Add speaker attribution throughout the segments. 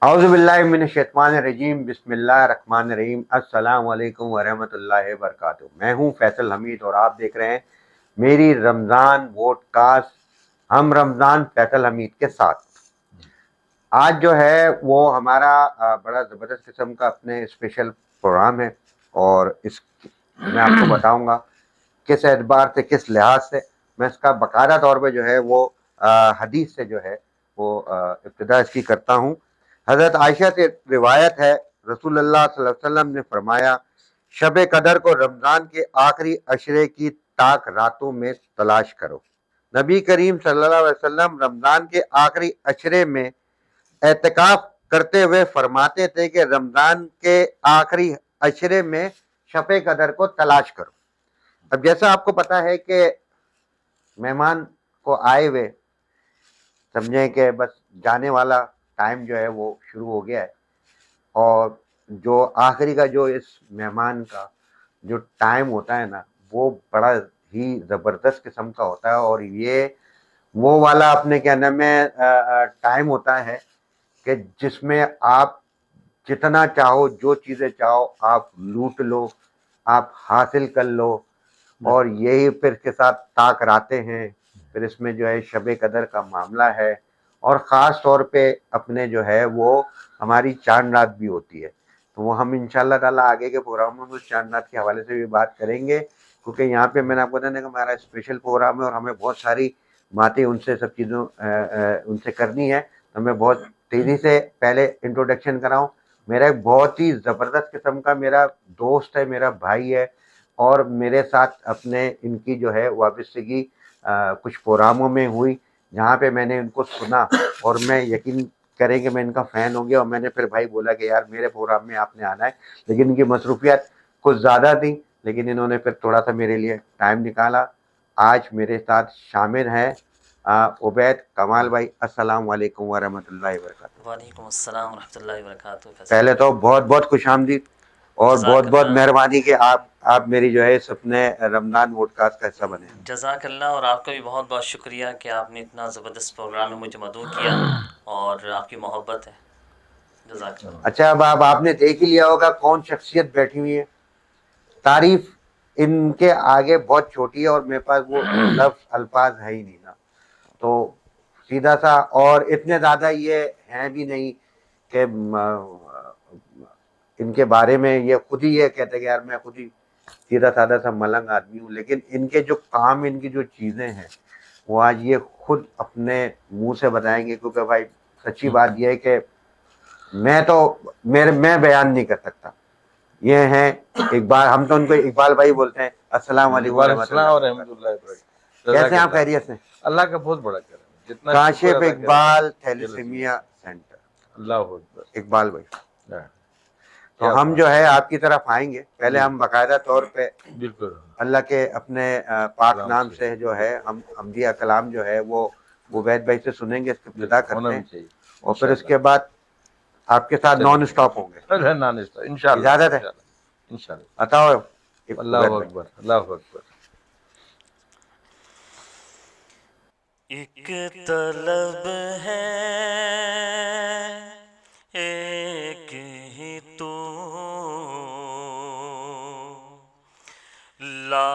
Speaker 1: اعوذ باللہ من الشیطان الرجیم، بسم اللہ الرحمن الرحیم، السلام علیکم ورحمۃ اللہ وبرکاتہ۔ میں ہوں فیصل حمید اور آپ دیکھ رہے ہیں میری رمضان ووڈ کاسٹ، ہم رمضان فیصل حمید کے ساتھ۔ آج جو ہے وہ ہمارا بڑا زبردست قسم کا اپنے اسپیشل پروگرام ہے، اور اس میں آپ کو بتاؤں گا کس اعتبار سے، کس لحاظ سے میں اس کا باقاعدہ طور پہ جو ہے وہ حدیث سے جو ہے وہ ابتدا اس کی کرتا ہوں۔ حضرت عائشہ سے روایت ہے، رسول اللہ صلی اللہ علیہ وسلم نے فرمایا، شب قدر کو رمضان کے آخری عشرے کی تاک راتوں میں تلاش کرو۔ نبی کریم صلی اللہ علیہ وسلم رمضان کے آخری عشرے میں اعتکاف کرتے ہوئے فرماتے تھے کہ رمضان کے آخری عشرے میں شب قدر کو تلاش کرو۔ اب جیسا آپ کو پتا ہے کہ مہمان کو آئے ہوئے سمجھیں کہ بس جانے والا ٹائم جو ہے وہ شروع ہو گیا ہے، اور جو آخری کا جو اس مہمان کا جو ٹائم ہوتا ہے نا، وہ بڑا ہی زبردست قسم کا ہوتا ہے، اور یہ وہ والا اپنے کیا نام ہے ٹائم ہوتا ہے کہ جس میں آپ جتنا چاہو، جو چیزیں چاہو آپ لوٹ لو، آپ حاصل کر لو، اور یہی پھر اس کے ساتھ طاق راتے ہیں، پھر اس میں جو ہے شب قدر کا معاملہ ہے، اور خاص طور پہ اپنے جو ہے وہ ہماری چاند رات بھی ہوتی ہے۔ تو وہ ہم انشاءاللہ تعالیٰ آگے کے پروگراموں میں اس چاند رات کے حوالے سے بھی بات کریں گے، کیونکہ یہاں پہ میں نے آپ کو بتایا کہ ہمارا اسپیشل پروگرام ہے، اور ہمیں بہت ساری باتیں ان سے سب چیزوں ان سے کرنی ہے۔ تو میں بہت تیزی سے پہلے انٹروڈکشن کراؤں، میرا ایک بہت ہی زبردست قسم کا میرا دوست ہے، میرا بھائی ہے، اور میرے ساتھ اپنے ان کی جو ہے وابستگی کچھ پروگراموں میں ہوئی جہاں پہ میں نے ان کو سنا، اور میں یقین کریں کہ میں ان کا فین ہو گیا، اور میں نے پھر بھائی بولا کہ یار میرے پروگرام میں آپ نے آنا ہے، لیکن ان کی مصروفیات کچھ زیادہ تھیں، لیکن انہوں نے پھر تھوڑا سا میرے لیے ٹائم نکالا۔ آج میرے ساتھ شامل ہیں عبید کمال بھائی۔ السلام علیکم ورحمۃ اللہ وبرکاتہ۔
Speaker 2: وعلیکم السلام ورحمۃ اللہ وبرکاتہ۔
Speaker 1: پہلے تو بہت بہت خوش آمدید، اور بہت بہت مہربانی کہ آپ میری جو ہے سپنے رمضان ووڈ کاسٹ کا حصہ بنے۔
Speaker 2: جزاک اللہ، اور آپ کا بھی بہت بہت شکریہ کہ آپ نے اتنا زبردست پروگرام میں مجھے مدعو کیا، اور آپ کی محبت ہے، جزاک اللہ۔
Speaker 1: اچھا، اب آپ نے دیکھ ہی لیا ہوگا کون شخصیت بیٹھی ہوئی ہے، تعریف ان کے آگے بہت چھوٹی ہے، اور میرے پاس وہ لفظ الفاظ ہے ہی نہیں نا، تو سیدھا سا، اور اتنے زیادہ یہ ہیں بھی نہیں کہ ان کے بارے میں یہ خود ہی یہ کہتے کہ یار میں خود ہی سیدھا سادہ سا ملنگ آدمی ہوں، لیکن ان کے جو کام، ان کی جو چیزیں ہیں وہ آج یہ خود اپنے منہ سے بتائیں گے، کیونکہ بھائی سچی بات یہ ہے کہ میں بیان نہیں کر سکتا۔ یہ ہیں اقبال، ہم تو ان کو اقبال بھائی بولتے ہیں۔ السلام علیکم ورحمۃ اللہ وبرکاتہ۔ کیسے ہیں آپ؟ خیریت سے؟
Speaker 3: اللہ کا بہت بڑا کرم، جتنا
Speaker 1: کاشف اقبال تھیلیسیمیا سینٹر،
Speaker 3: اللہ اکبر
Speaker 1: اقبال بھائی۔ تو ہم جو ہے آپ کی طرف آئیں گے، پہلے ہم باقاعدہ طور پہ
Speaker 3: بالکل
Speaker 1: اللہ کے اپنے پاک نام سے جو ہے ہم حمدیہ کلام جو ہے وہ عبید بھائی سے سنیں گے، اس کی ابتدا کرتے ہیں، اور پھر اس کے بعد آپ کے ساتھ نان اسٹاپ ہوں گے،
Speaker 3: نان اسٹاپ انشاءاللہ،
Speaker 1: اجازت ہے؟
Speaker 3: انشاءاللہ۔
Speaker 1: عطا ہو
Speaker 3: اللہ اکبر، اللہ اکبر۔
Speaker 2: ایک طلب ہے ایک ہی تو، لا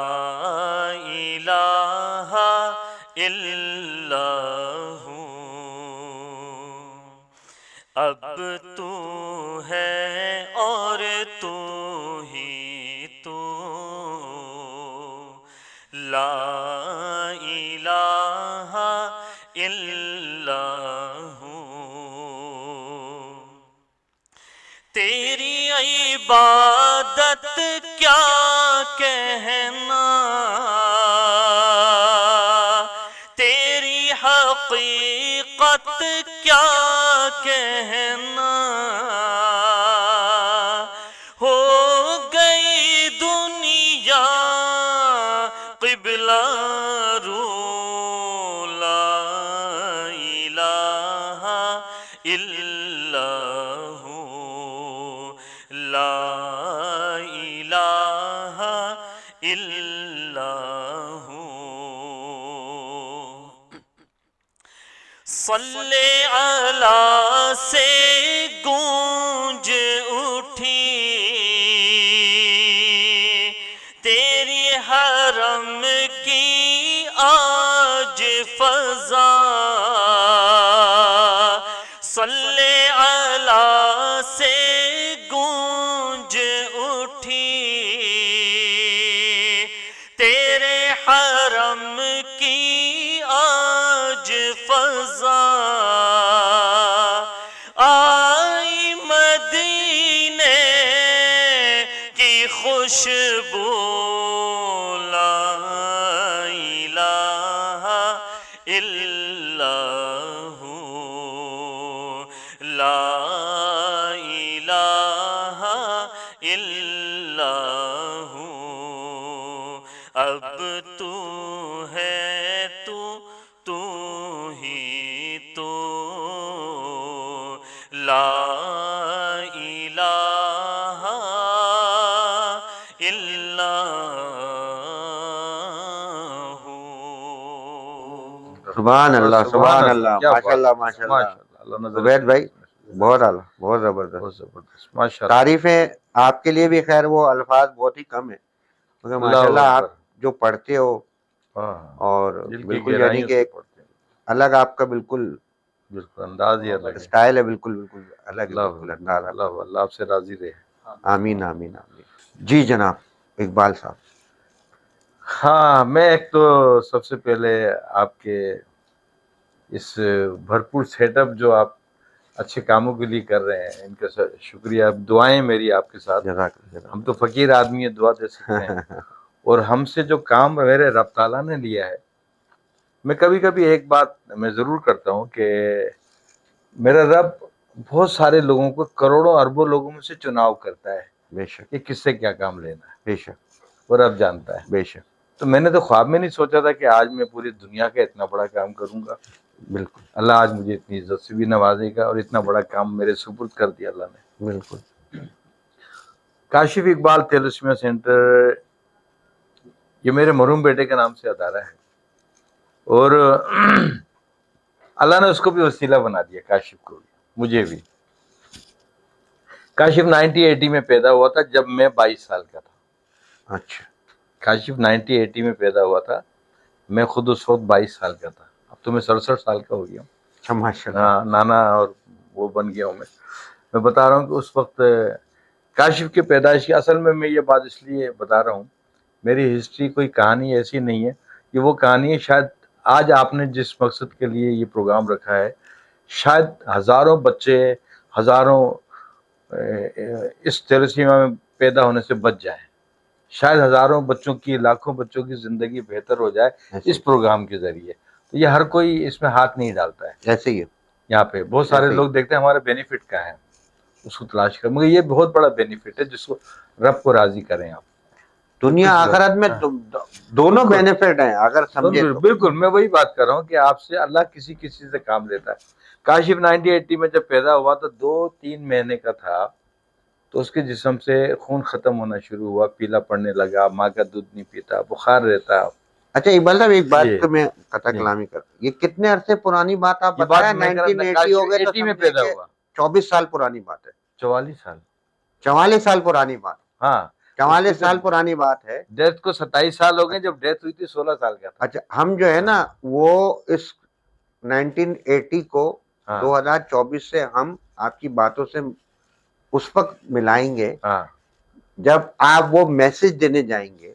Speaker 2: الہ الا ہو، اب تو ہے اور تو ہی تو، لا الہ الا ہو، تیری عبادت کیا کہنا، تیری حقیقت کیا کہنا، ہو گئی دنیا قبلہ رو، لا الہ الا ہو، لا الہ الا ہو، صلی علی سے گونج اٹھی تیری حرم کی آج فضا، صلی علی سے گونج اٹھی تیرے حرم کی آج فضا، آئی مدینے کی خوشبو، لا الہ الا ہو، لا الہ الا ہو، اب تو ہے تو ہی تو، لا الہ الا ہو۔
Speaker 1: سبحان اللہ سبحان اللہ،
Speaker 3: کیا
Speaker 1: ماشاء اللہ
Speaker 3: بات ہے،
Speaker 1: ماشاء اللہ۔
Speaker 3: اللہ نظر
Speaker 1: عبید بھائی بہت اعلیٰ، بہت
Speaker 3: بہت
Speaker 1: زبردست
Speaker 3: زبردست، ماشاء اللہ،
Speaker 1: تعریفیں آپ کے لیے بھی، خیر وہ الفاظ بہت ہی کم ہیں مگر ماشاء اللہ آپ جو پڑھتے ہو
Speaker 3: ہاں
Speaker 1: اور
Speaker 3: دل کی
Speaker 1: بالکل یعنی
Speaker 3: گہرائیوں
Speaker 1: کہ
Speaker 3: سے
Speaker 1: ایک
Speaker 3: پڑھتے ہیں،
Speaker 1: الگ آپ کا بالکل
Speaker 3: بالکل انداز ہی الگ ہے۔
Speaker 1: اسٹائل ہے، بالکل بالکل الگ ہے،
Speaker 3: اللہ
Speaker 1: بالکل انداز ہے۔
Speaker 3: اللہ اللہ آپ سے راضی رہے۔
Speaker 1: آمین آمین آمین۔ جی جناب اقبال صاحب،
Speaker 3: ہاں میں ایک تو سب سے پہلے آپ کے اس بھرپور سیٹ اپ جو آپ اچھے کاموں کے لیے کر رہے ہیں ان کا شکریہ، دعائیں میری آپ کے ساتھ۔
Speaker 1: جزاک اللہ
Speaker 3: ہم تو فقیر آدمی ہیں، دعا دے سکتے ہیں، اور ہم سے جو کام میرے رب تعالیٰ نے لیا ہے، میں کبھی کبھی ایک بات میں ضرور کرتا ہوں کہ میرا رب بہت سارے لوگوں کو، کروڑوں اربوں لوگوں میں سے چناؤ کرتا ہے
Speaker 1: بے شک
Speaker 3: کہ کس سے کیا کام لینا ہے،
Speaker 1: بے شک
Speaker 3: وہ رب جانتا ہے۔
Speaker 1: بے شک،
Speaker 3: تو میں نے تو خواب میں نہیں سوچا تھا کہ آج میں پوری دنیا کا اتنا بڑا کام کروں گا۔
Speaker 1: بالکل
Speaker 3: اللہ آج مجھے اتنی عزت سے بھی نوازے گا اور اتنا بڑا کام میرے سپرد کر دیا اللہ نے۔
Speaker 1: بالکل۔
Speaker 3: کاشف اقبال تیلسمیہ سینٹر یہ میرے مرحوم بیٹے کے نام سے ادارہ ہے، اور اللہ نے اس کو بھی وسیلہ بنا دیا، کاشف کو بھی، مجھے بھی۔ کاشف 1980 میں پیدا ہوا تھا جب میں 22 سال کا تھا۔
Speaker 1: اچھا
Speaker 3: کاشف 1980 میں پیدا ہوا تھا، میں خود اس وقت 22 سال کا تھا، اب تو میں 67 سال کا ہو گیا ہوں۔
Speaker 1: اچھا ماشاء اللہ،
Speaker 3: ہاں نانا اور وہ بن گیا ہوں میں بتا رہا ہوں کہ اس وقت کاشف کی پیدائش کی، اصل میں یہ بات اس لیے بتا رہا ہوں، میری ہسٹری کوئی کہانی ایسی نہیں ہے، یہ وہ کہانی ہے شاید آج آپ نے جس مقصد کے لیے یہ پروگرام رکھا ہے، شاید ہزاروں بچے، ہزاروں اس تیلسیمیا میں پیدا ہونے سے بچ جائیں، شاید ہزاروں بچوں کی، لاکھوں بچوں کی زندگی بہتر ہو جائے اس پروگرام کے ذریعے۔ تو یہ ہر کوئی اس میں ہاتھ نہیں ڈالتا ہے،
Speaker 1: ایسے ہی ہے،
Speaker 3: یہاں پہ بہت سارے لوگ دیکھتے ہیں ہمارا بینیفٹ کا ہے، اس کو تلاش کر، مگر یہ بہت بڑا بینیفٹ ہے جس کو رب کو راضی کریں آپ۔
Speaker 1: دنیا آخرت میں دونوں بینیفٹ ہیں اگر سمجھے تو۔
Speaker 3: بالکل میں وہی بات کر رہا ہوں کہ آپ سے اللہ کسی کسی سے کام لیتا ہے۔ کاشف 1980 میں جب پیدا ہوا تو 2-3 مہینے کا تھا، تو اس کے جسم سے خون ختم ہونا شروع ہوا، پیلا پڑنے لگا، ماں کا دودھ نہیں پیتا، بخار رہتا۔
Speaker 1: اچھا اقبال صاحب ایک بات تو میں قطع کلامی کر، یہ کتنے عرصے پرانی بات آپ بتا رہے ہیں؟ 1980 ہو گئے تو
Speaker 3: 80 میں پیدا ہوا،
Speaker 1: 24 سال پرانی بات ہے،
Speaker 3: 44 سال،
Speaker 1: 44 سال پرانی بات،
Speaker 3: ہاں
Speaker 1: 44 سال پرانی بات ہے۔
Speaker 3: ڈیتھ کو 27 سال ہو گئے، جب ڈیتھ ہوئی تھی 16 سال کا تھا۔
Speaker 1: اچھا ہم جو ہے نا وہ اس 1980 کو 2024 سے ہم آپ کی باتوں سے اس وقت ملائیں گے جب آپ وہ میسج دینے جائیں گے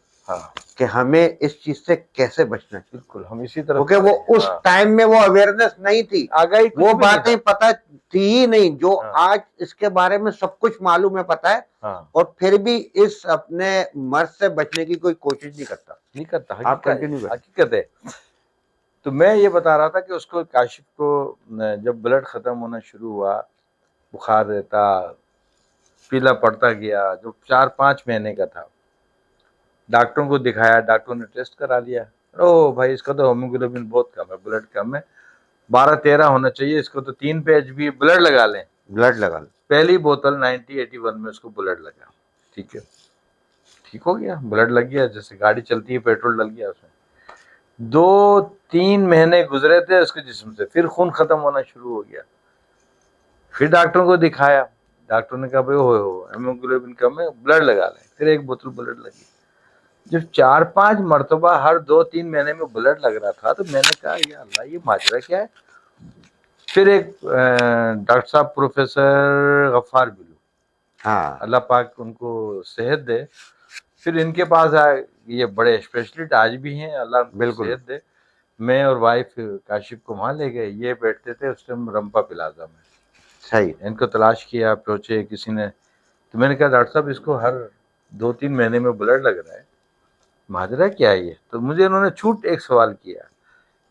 Speaker 1: کہ ہمیں اس چیز سے کیسے بچنا ہے،
Speaker 3: بالکل ہم اسی طرح،
Speaker 1: کیونکہ وہ اس ٹائم میں وہ اویئرنیس نہیں تھی،
Speaker 3: آگاہی
Speaker 1: وہ باتیں پتہ تھی ہی نہیں جو آج اس کے بارے میں سب کچھ معلوم ہے، پتہ ہے، اور پھر بھی اس اپنے مرض سے بچنے کی کوئی کوشش نہیں کرتا۔ آپ کنٹینیو کریں۔
Speaker 3: حقیقت ہے۔ تو میں یہ بتا رہا تھا کہ اس کو، کاشف کو جب بلڈ ختم ہونا شروع ہوا، بخار رہتا، پیلا پڑتا گیا، جو 4-5 مہینے کا تھا، ڈاکٹروں کو دکھایا، ڈاکٹروں نے ٹیسٹ کرا لیا، او بھائی اس کا تو ہیموگلوبن بہت کم ہے، بلڈ کم ہے، 12-13 ہونا چاہیے، اس کو تو 3 پہ ایچ بی، بلڈ لگا لیں،
Speaker 1: بلڈ لگا لیں۔
Speaker 3: پہلی بوتل 1981 میں اس کو بلڈ لگا، ٹھیک ہے، ٹھیک ہو گیا، بلڈ لگ گیا، جیسے گاڑی چلتی ہے پیٹرول ڈل گیا اس میں۔ 3 مہینے گزرے تھے اس کے جسم سے، پھر خون ختم ہونا شروع ہو گیا. پھر ڈاکٹروں کو دکھایا، ڈاکٹر نے کہا بھائی ہو ہیموگلوبن کم ہے، بلڈ لگا لیں. پھر 1 بوتل بلڈ لگی. جب 4-5 مرتبہ ہر 2-3 مہینے میں بلڈ لگ رہا تھا تو میں نے کہا یا اللہ یہ ماجرا کیا ہے. پھر ایک ڈاکٹر صاحب پروفیسر غفار بلو،
Speaker 1: ہاں
Speaker 3: اللہ پاک ان کو صحت دے، پھر ان کے پاس آئے. یہ بڑے اسپیشلسٹ آج بھی ہیں، اللہ ان کو
Speaker 1: بالکل.
Speaker 3: صحت دے. میں اور وائف کاشف کو وہاں لے گئے. یہ بیٹھتے تھے اس ٹائم رمپا پلازا میں.
Speaker 1: صحیح.
Speaker 3: ان کو تلاش کیا، پہنچے کسی نے. تو میں نے کہا ڈاکٹر صاحب اس کو ہر 2-3 مہینے میں بلڈ لگ رہا ہے، ماجرا کیا ہے یہ؟ تو مجھے انہوں نے چھوٹ ایک سوال کیا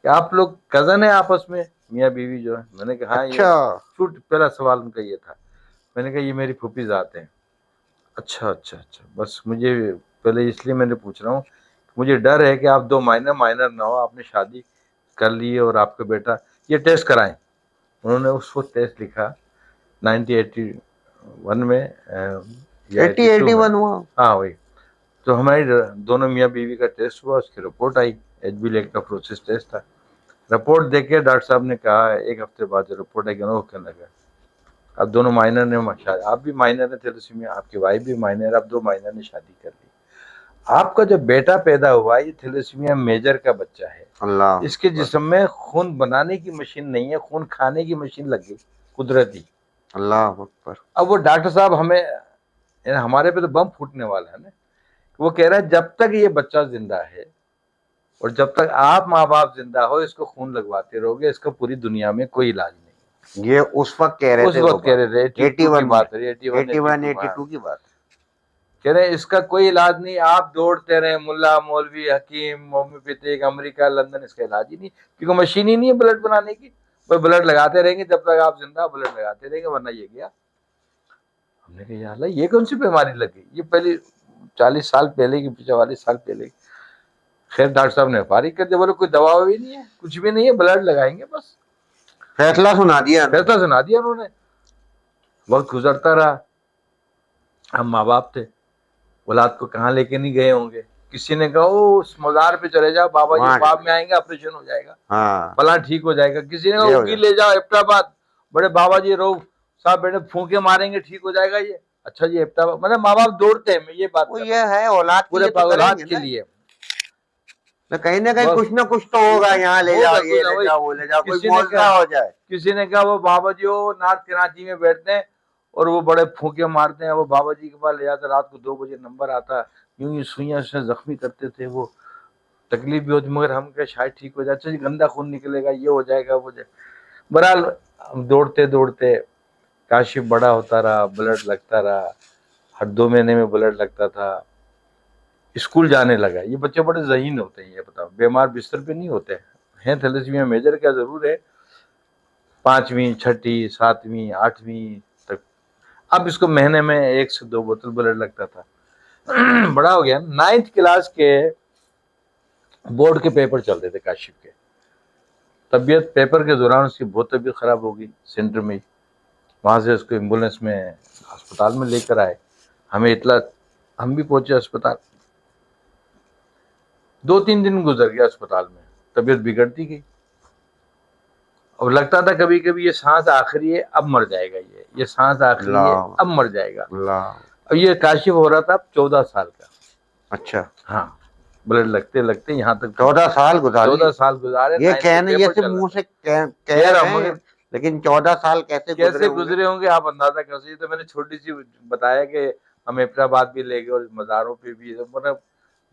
Speaker 3: کہ آپ لوگ کزن ہیں آپس میں، میاں بیوی جو ہے؟ میں نے کہا ہاں. یہ
Speaker 1: اچھا.
Speaker 3: چھوٹ پہلا سوال ان کا یہ تھا. میں نے کہا یہ میری پھوپھی ذات ہیں. اچھا. بس مجھے پہلے اس لیے میں نے پوچھ رہا ہوں، مجھے ڈر ہے کہ آپ 2 مائنر نہ ہو، آپ نے شادی کر لی اور آپ کا بیٹا. یہ ٹیسٹ کرائیں. انہوں نے اس وقت ٹیسٹ لکھا 1981 میں یا 82 میں.
Speaker 1: ہوا.
Speaker 3: ہاں وہی. تو ہماری دونوں میاں بیوی کا ٹیسٹ ہوا، اس کی رپورٹ آئی، ایچ بی لیک کا پروسیس ٹیسٹ تھا. رپورٹ دیکھ کے ڈاکٹر صاحب نے کہا 1 ہفتے بعد جو رپورٹ آئی کہ کہنے لگا اب دونوں مائنر نے شادی، آپ بھی مائنر ہیں تھیلیسیمیا، آپ کی وائف بھی مائنر، اب 2 مائنر نے شادی کر لی. آپ کا جو بیٹا پیدا ہوا یہ تھیلیسیمیا میجر کا بچہ ہے.
Speaker 1: اللہ.
Speaker 3: اس کے جسم میں خون بنانے کی مشین نہیں ہے، خون کھانے کی مشین لگ گئی قدرتی.
Speaker 1: اللہ اکبر.
Speaker 3: اب وہ ڈاکٹر صاحب ہمیں، ہمارے پہ تو بم پھوٹنے والا ہے نا. وہ کہہ رہا ہے جب تک یہ بچہ زندہ ہے اور جب تک آپ ماں باپ زندہ ہو اس کو خون لگواتے رہو گے، اس کا پوری دنیا میں کوئی علاج نہیں.
Speaker 1: یہ اس وقت کہہ رہے
Speaker 3: اس
Speaker 1: تھے،
Speaker 3: وقت کہہ رہے تھے 81 کی بات ہے،
Speaker 1: 81-82 کی بات.
Speaker 3: کہہ رہے اس کا کوئی علاج نہیں. آپ دوڑتے رہے ملا مولوی حکیم ہومیوپیتھک امریکہ لندن، اس کا علاج ہی نہیں، کیونکہ مشین ہی نہیں ہے بلڈ بنانے کی. وہ بلڈ لگاتے رہیں گے جب تک آپ زندہ، بلڈ لگاتے رہیں گے ورنہ یہ گیا. ہم نے کہا یا اللہ یہ کون سی بیماری لگی؟ یہ پہلی 40 سال پہلے کی، 44 سال پہلے کی. خیر ڈاکٹر صاحب نے فارغ کر دیا، بولے کوئی دوا بھی نہیں ہے، کچھ بھی نہیں ہے، بلڈ لگائیں گے بس.
Speaker 1: فیصلہ سنا دیا.
Speaker 3: فیصلہ سنا دیا انہوں نے. وقت گزرتا رہا. ہم ماں باپ تھے، اولاد کو کہاں لے کے نہیں گئے ہوں گے. کسی نے کہا اس مزار پہ چلے جاؤ، بابا جی بعد میں آئیں گے، آپریشن ہو جائے گا،
Speaker 1: ہاں
Speaker 3: فلاں ٹھیک ہو جائے گا. کسی نے کہا وکیل لے جاؤ ایبٹ آباد، بڑے بابا جی رو صاحب بیٹے پھونکے ماریں گے ٹھیک ہو جائے گا یہ. اچھا جی ایبٹ آباد، مطلب ماں باپ دوڑتے ہیں. میں یہ بات
Speaker 1: یہ ہے اولاد
Speaker 3: پورے اولاد کے لیے
Speaker 1: کہیں نہ کہیں کچھ نہ کچھ تو ہوگا، یہاں لے جاؤ، یہ لے جاؤ، وہ لے جاؤ، کوئی معجزہ ہو جائے.
Speaker 3: کسی نے کہا وہ بابا جی وہ نارتھ کراچی میں بیٹھتے ہیں اور وہ بڑے پھونکے مارتے ہیں، وہ بابا جی کے پاس لے جاتے، رات کو 2 بجے نمبر آتا، یوں سوئیاں سے زخمی کرتے تھے، وہ تکلیف بھی ہوتی، مگر ہم کہ شاید ٹھیک ہو جائے. اچھا جی گندا خون نکلے گا، یہ ہو جائے گا، وہ ہو جائے گا. بہرحال ہم دوڑتے دوڑتے کاشف بڑا ہوتا رہا، بلڈ لگتا رہا، ہر 2 مہینے میں بلڈ لگتا تھا. اسکول جانے لگا. یہ بچے بڑے ذہین ہوتے ہیں، یہ بتاؤ بیمار بستر پہ نہیں ہوتے ہیں. تھیلیسیمیا میجر کا ضرور ہے، 5ویں 6ٹھی 7ویں 8ویں تک. اب اس کو مہینے میں 1 سے 2 بوتل بلڈ لگتا تھا. بڑا ہو گیا. 9th کلاس کے بورڈ کے پیپر چلتے تھے کاشف کے. طبیعت پیپر کے دوران اس کی بہت طبیعت خراب ہو گئی سینٹر میں. وہاں سے اس کو ایمبولینس میں ہسپتال میں لے کر آئے. ہمیں اطلاع، ہم بھی پہنچے اسپتال. 2-3 دن گزر گیا اسپتال میں، طبیعت بگڑتی گئی. اور لگتا تھا کبھی کبھی یہ سانس آخری ہے اب مر جائے گا، یہ سانس آخری ہے اب مر جائے گا. اب یہ کاشف ہو رہا تھا 14 سال کا.
Speaker 1: اچھا
Speaker 3: ہاں بلڈ لگتے لگتے یہاں تک
Speaker 1: 14 سال گزارے.
Speaker 3: 14 سال گزارے.
Speaker 1: یہ کہنے یہ سے منہ سے کہہ رہے ہیں، لیکن 14 سال کیسے
Speaker 3: گزرے ہوں گے آپ اندازہ کر سکتے. تو میں نے چھوٹی سی بتایا کہ ہم ایبٹ آباد بھی لے گئے اور مزاروں پہ بھی، مطلب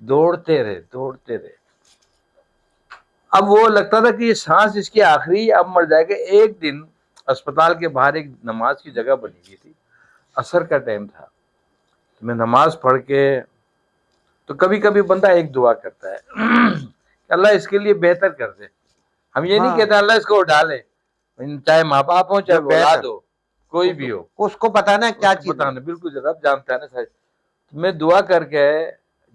Speaker 3: دوڑتے رہے. اب وہ لگتا تھا کہ یہ سانس اس کی آخری اب مر جائے گا. ایک دن اسپتال کے باہر ایک نماز کی جگہ بنی ہوئی تھی، عصر کا ٹائم تھا. میں نماز پڑھ کے، تو کبھی کبھی بندہ ایک دعا کرتا ہے کہ اللہ اس کے لیے بہتر کر دے. ہم یہ نہیں کہتے اللہ اس کو اٹھا لے، چاہے ماں باپ ہو چاہے اولاد ہو کوئی بھی ہو،
Speaker 1: اس کو پتا نا کیا چیز
Speaker 3: بتانا. بالکل رب جانتا ہے نا سر. میں دعا کر کے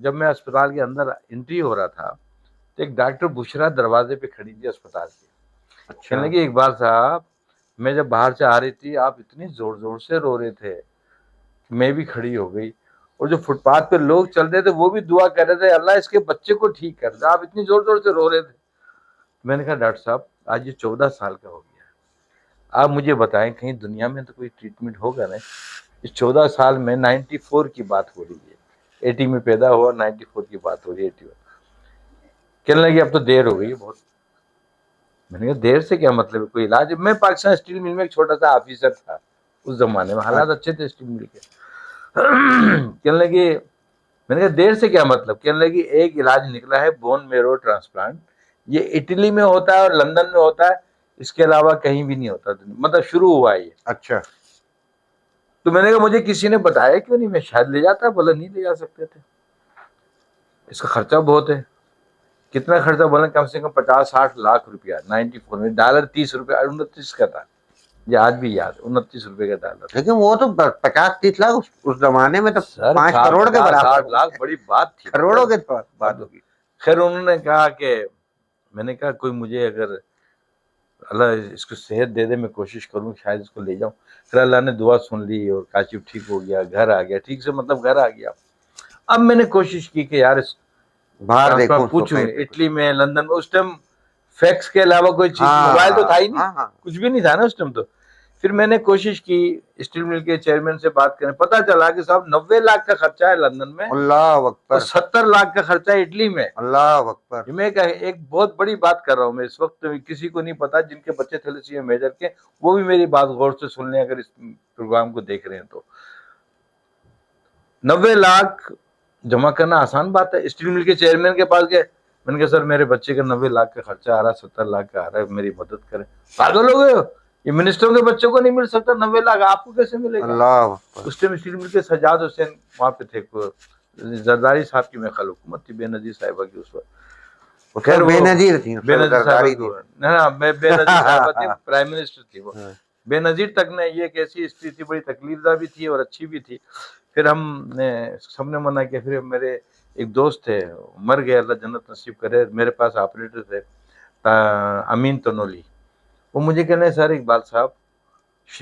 Speaker 3: جب میں اسپتال کے اندر انٹری ہو رہا تھا تو ایک ڈاکٹر بشرا دروازے پہ کھڑی تھی اسپتال کی. کہنے لگی اقبال صاحب میں جب باہر سے آ رہی تھی آپ اتنی زور زور سے رو رہے تھے، میں بھی کھڑی ہو گئی. اور جو فٹ پاتھ پہ لوگ چل رہے تھے وہ بھی دعا کر رہے تھے اللہ اس کے بچے کو ٹھیک کر دے، آپ اتنی زور زور سے رو رہے تھے. میں نے کہا ڈاکٹر صاحب آج یہ 14 سال کا ہو گیا، آپ مجھے بتائیں کہیں دنیا میں تو کوئی ٹریٹمنٹ ہوگا نا؟ اس 14 سال میں 94 کی بات ہو رہی ہے، 80 میں پیدا ہوا، 94 کی بات ہو رہی ہے، 81۔ کہنے لگے اب تو دیر ہو گئی ہے بہت۔ میں نے کہا دیر سے کیا مطلب ہے، کوئی علاج؟ میں پاکستان اسٹیل مل میں ایک چھوٹا سا آفیسر تھا اس زمانے میں، حالات اچھے تھے اسٹیل مل کے۔ کہنے لگے، میں نے کہا دیر سے کیا مطلب؟ کہنے لگی ایک علاج نکلا ہے بون میرو ٹرانسپلانٹ، یہ اٹلی میں ہوتا ہے اور لندن میں ہوتا ہے، اس کے علاوہ کہیں بھی نہیں ہوتا، مطلب شروع ہوا ہے یہ۔
Speaker 1: اچھا،
Speaker 3: تو میں نے کہا مجھے کسی نے بتایا کیوں نہیں، میں شاید لے جاتا، بولا نہیں لے جا سکتے تھے، اس کا خرچہ بہت ہے۔ کتنا خرچہ؟ بولا کم سے کم 50-60 لاکھ روپیہ۔ 94 میں ڈالر 30 روپے 29 کا تھا، یہ آج بھی یاد، 29 روپے کا ڈالر۔
Speaker 1: لیکن وہ تو 50-30 لاکھ اس زمانے میں تو
Speaker 3: سر
Speaker 1: 5 کروڑ کے برابر،
Speaker 3: 60 لاکھ بڑی بات تھی،
Speaker 1: کروڑوں کے بات ہوگی۔
Speaker 3: خیر انہوں نے کہا کہ، میں نے کہا کوئی مجھے اگر اللہ اس کو صحت دے دے میں کوشش کروں شاید اس کو لے جاؤں۔ پھر اللہ نے دعا سن لی اور کاشف ٹھیک ہو گیا، گھر آ گیا، ٹھیک سے مطلب گھر آ گیا۔ اب میں نے کوشش کی کہ یار اس
Speaker 1: باہر دیکھو،
Speaker 3: پوچھوں اٹلی میں، لندن میں، اس ٹائم فیکس کے علاوہ کوئی چیز، موبائل تو تھا ہی نہیں، کچھ بھی نہیں تھا نا اس ٹائم تو۔ پھر میں نے کوشش کی اسٹیل مل کے چیئرمین سے بات کریں، پتا چلا کہ صاحب 90 لاکھ کا خرچہ ہے لندن میں
Speaker 1: اللہ اکبر،
Speaker 3: اور 70 لاکھ کا خرچہ ہے اٹلی میں۔
Speaker 1: اللہ اکبر۔
Speaker 3: میں ایک بہت بڑی بات کر رہا ہوں میں اس وقت، کسی کو نہیں پتا جن کے بچے تھیلیسیمیا میجر کے، وہ بھی میری بات غور سے سن لیں اگر اس پروگرام کو دیکھ رہے ہیں تو۔ 90 لاکھ جمع کرنا آسان بات ہے۔ اسٹیل مل کے چیئرمین کے پاس گئے، میں نے کہا سر میرے بچے کا 90 لاکھ کا خرچہ آ رہا ہے، 70 لاکھ کا آ رہا ہے، میری مدد کریں۔ پاگل ہو گئے ہو؟ یہ منسٹروں کے بچوں کو نہیں مل سکتا 90 لاکھ، آپ کو کیسے ملے گا؟
Speaker 1: اللہ اکبر۔
Speaker 3: اس ٹائم اسٹیل مل کے سجاد حسین وہاں پہ تھے، زرداری صاحب کی میں خیال حکومت تھی، بے نظیر صاحبہ کی اس وقت۔
Speaker 1: خیر بے نظیر تھی،
Speaker 3: بے نظیر صاحبہ
Speaker 1: تھی۔
Speaker 3: بے نظیر صاحبہ تھی، پرائم منسٹر تھی وہ۔ بے نظیر تک نے یہ ایک ایسی ہسٹری تھی، بڑی تکلیف دہ بھی تھی اور اچھی بھی تھی۔ پھر ہم نے سب نے منع کیا، پھر میرے ایک دوست تھے مر گئے، اللہ جنت نصیب کرے، میرے پاس آپریٹر تھے امین تنولی، وہ مجھے کہنے سر اقبال صاحب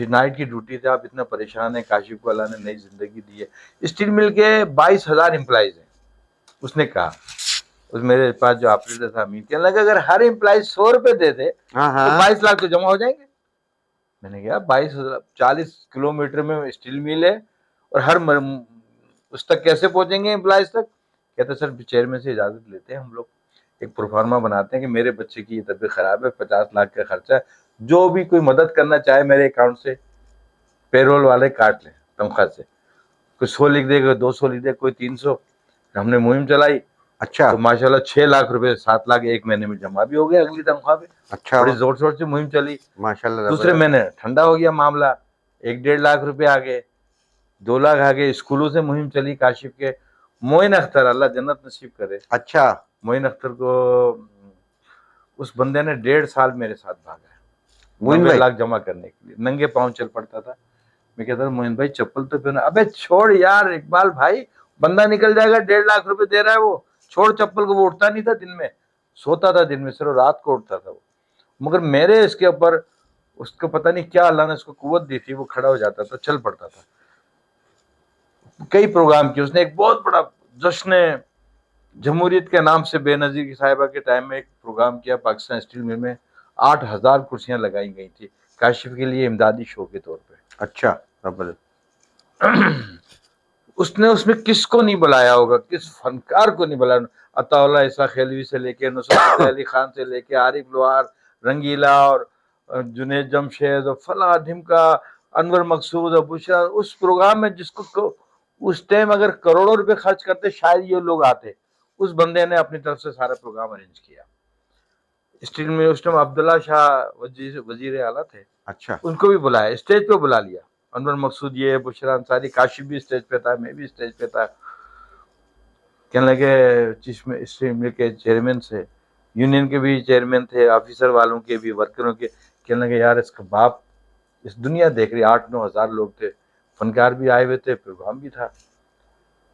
Speaker 3: نائٹ کی ڈیوٹی تھے، آپ اتنا پریشان ہیں، کاشف کو اللہ نے نئی زندگی دی ہے، اسٹیل مل کے 22,000 امپلائیز ہیں۔ اس نے کہا، اس میرے پاس جو آپریٹر تھا امین، کہنے لگا اگر ہر امپلائی 100 روپے دے دے تو 22 لاکھ تو جمع ہو جائیں گے۔ میں نے کہا 40 کلومیٹر میں اسٹیل مل ہے اور ہر اس تک کیسے پہنچیں گے امپلائیز تک؟ کہتے سر چیئرمین سے اجازت لیتے ہیں ہم لوگ، ایک پروفارما بناتے ہیں کہ میرے بچے کی یہ طبیعت خراب ہے، 50 لاکھ کا خرچہ ہے، جو بھی کوئی مدد کرنا چاہے میرے اکاؤنٹ سے پیرول والے کاٹ لیں تنخواہ سے، کوئی 100 لکھ دے، کوئی 200 لکھ دے، کوئی 300۔ ہم نے مہم چلائی،
Speaker 1: اچھا
Speaker 3: تو ماشاءاللہ 6 لاکھ روپے 7 لاکھ ایک مہینے میں جمع بھی ہو گیا اگلی تنخواہ پہ۔
Speaker 1: اچھا،
Speaker 3: بڑی زور شور سے مہم چلی۔
Speaker 1: ماشاءاللہ۔
Speaker 3: دوسرے مہینے ٹھنڈا ہو گیا معاملہ، 1-1.5 لاکھ روپے آ گئے، 2 لاکھ آ گئے۔ اسکولوں سے مہم چلی کاشف کے، معین اختر اللہ جنت نصیب کرے،
Speaker 1: اچھا،
Speaker 3: معین اختر کو اس بندے نے 1.5 سال میرے ساتھ بھاگا ہے
Speaker 1: معین
Speaker 3: 90
Speaker 1: بھائی
Speaker 3: لاکھ جمع کرنے کے لیے، ننگے پاؤں چل پڑتا تھا۔ میں کہتا تھا معین بھائی چپل تو پہنا، ابے چھوڑ یار اقبال بھائی، بندہ نکل جائے گا، 1.5 لاکھ روپے دے رہا ہے وہ، چھوڑ چپل کو، وہ اٹھتا نہیں تھا دن میں، سوتا تھا دن میں، صرف رات کو اٹھتا تھا وہ، مگر میرے اس کے اوپر اس کو پتہ نہیں کیا اللہ نے اس کو قوت دی تھی، وہ کھڑا ہو جاتا تھا، چل پڑتا تھا۔ کئی پروگرام کیے اس نے، ایک بہت بڑا جشن جمہوریت کے نام سے بے نظیر کی صاحبہ کے ٹائم میں ایک پروگرام کیا پاکستان اسٹیل مل میں، 8,000 کرسیاں لگائی گئی تھی کاشف کے لیے امدادی شو کے طور پہ۔
Speaker 1: اچھا،
Speaker 3: اس نے اس میں کس کو نہیں بلایا ہوگا، کس فنکار کو نہیں بلایا، عطا اللہ عیسیٰ خیلوی سے لے کے نصرت فتح علی خان سے لے کے عارف لوہار، رنگیلا اور جنید جمشید اور فلاں ڈھمکا، انور مقصود اور بشرا، اس پروگرام میں جس کو اس ٹائم اگر کروڑوں روپے خرچ کرتے شاید یہ لوگ آتے، اس بندے نے اپنی طرف سے سارا پروگرام ارینج کیا۔ اسٹیل میں اس ٹائم عبداللہ شاہ وزیر اعلیٰ تھے،
Speaker 1: اچھا،
Speaker 3: ان کو بھی بلایا، اسٹیج پہ بلا لیا، انور مقصود، یہ بشرا انصاری، کاشف بھی اسٹیج پہ تھا، میں بھی اسٹیج پہ تھا۔ کہنے لگے اسٹیل مل کے چیئرمین سے، یونین کے بھی چیئرمین تھے، آفیسر والوں کے بھی، ورکروں کے، کہنے لگے یار اس کا باپ، اس دنیا دیکھ رہی، 8-9 ہزار لوگ تھے، فنکار بھی آئے ہوئے تھے، پروگرام بھی تھا۔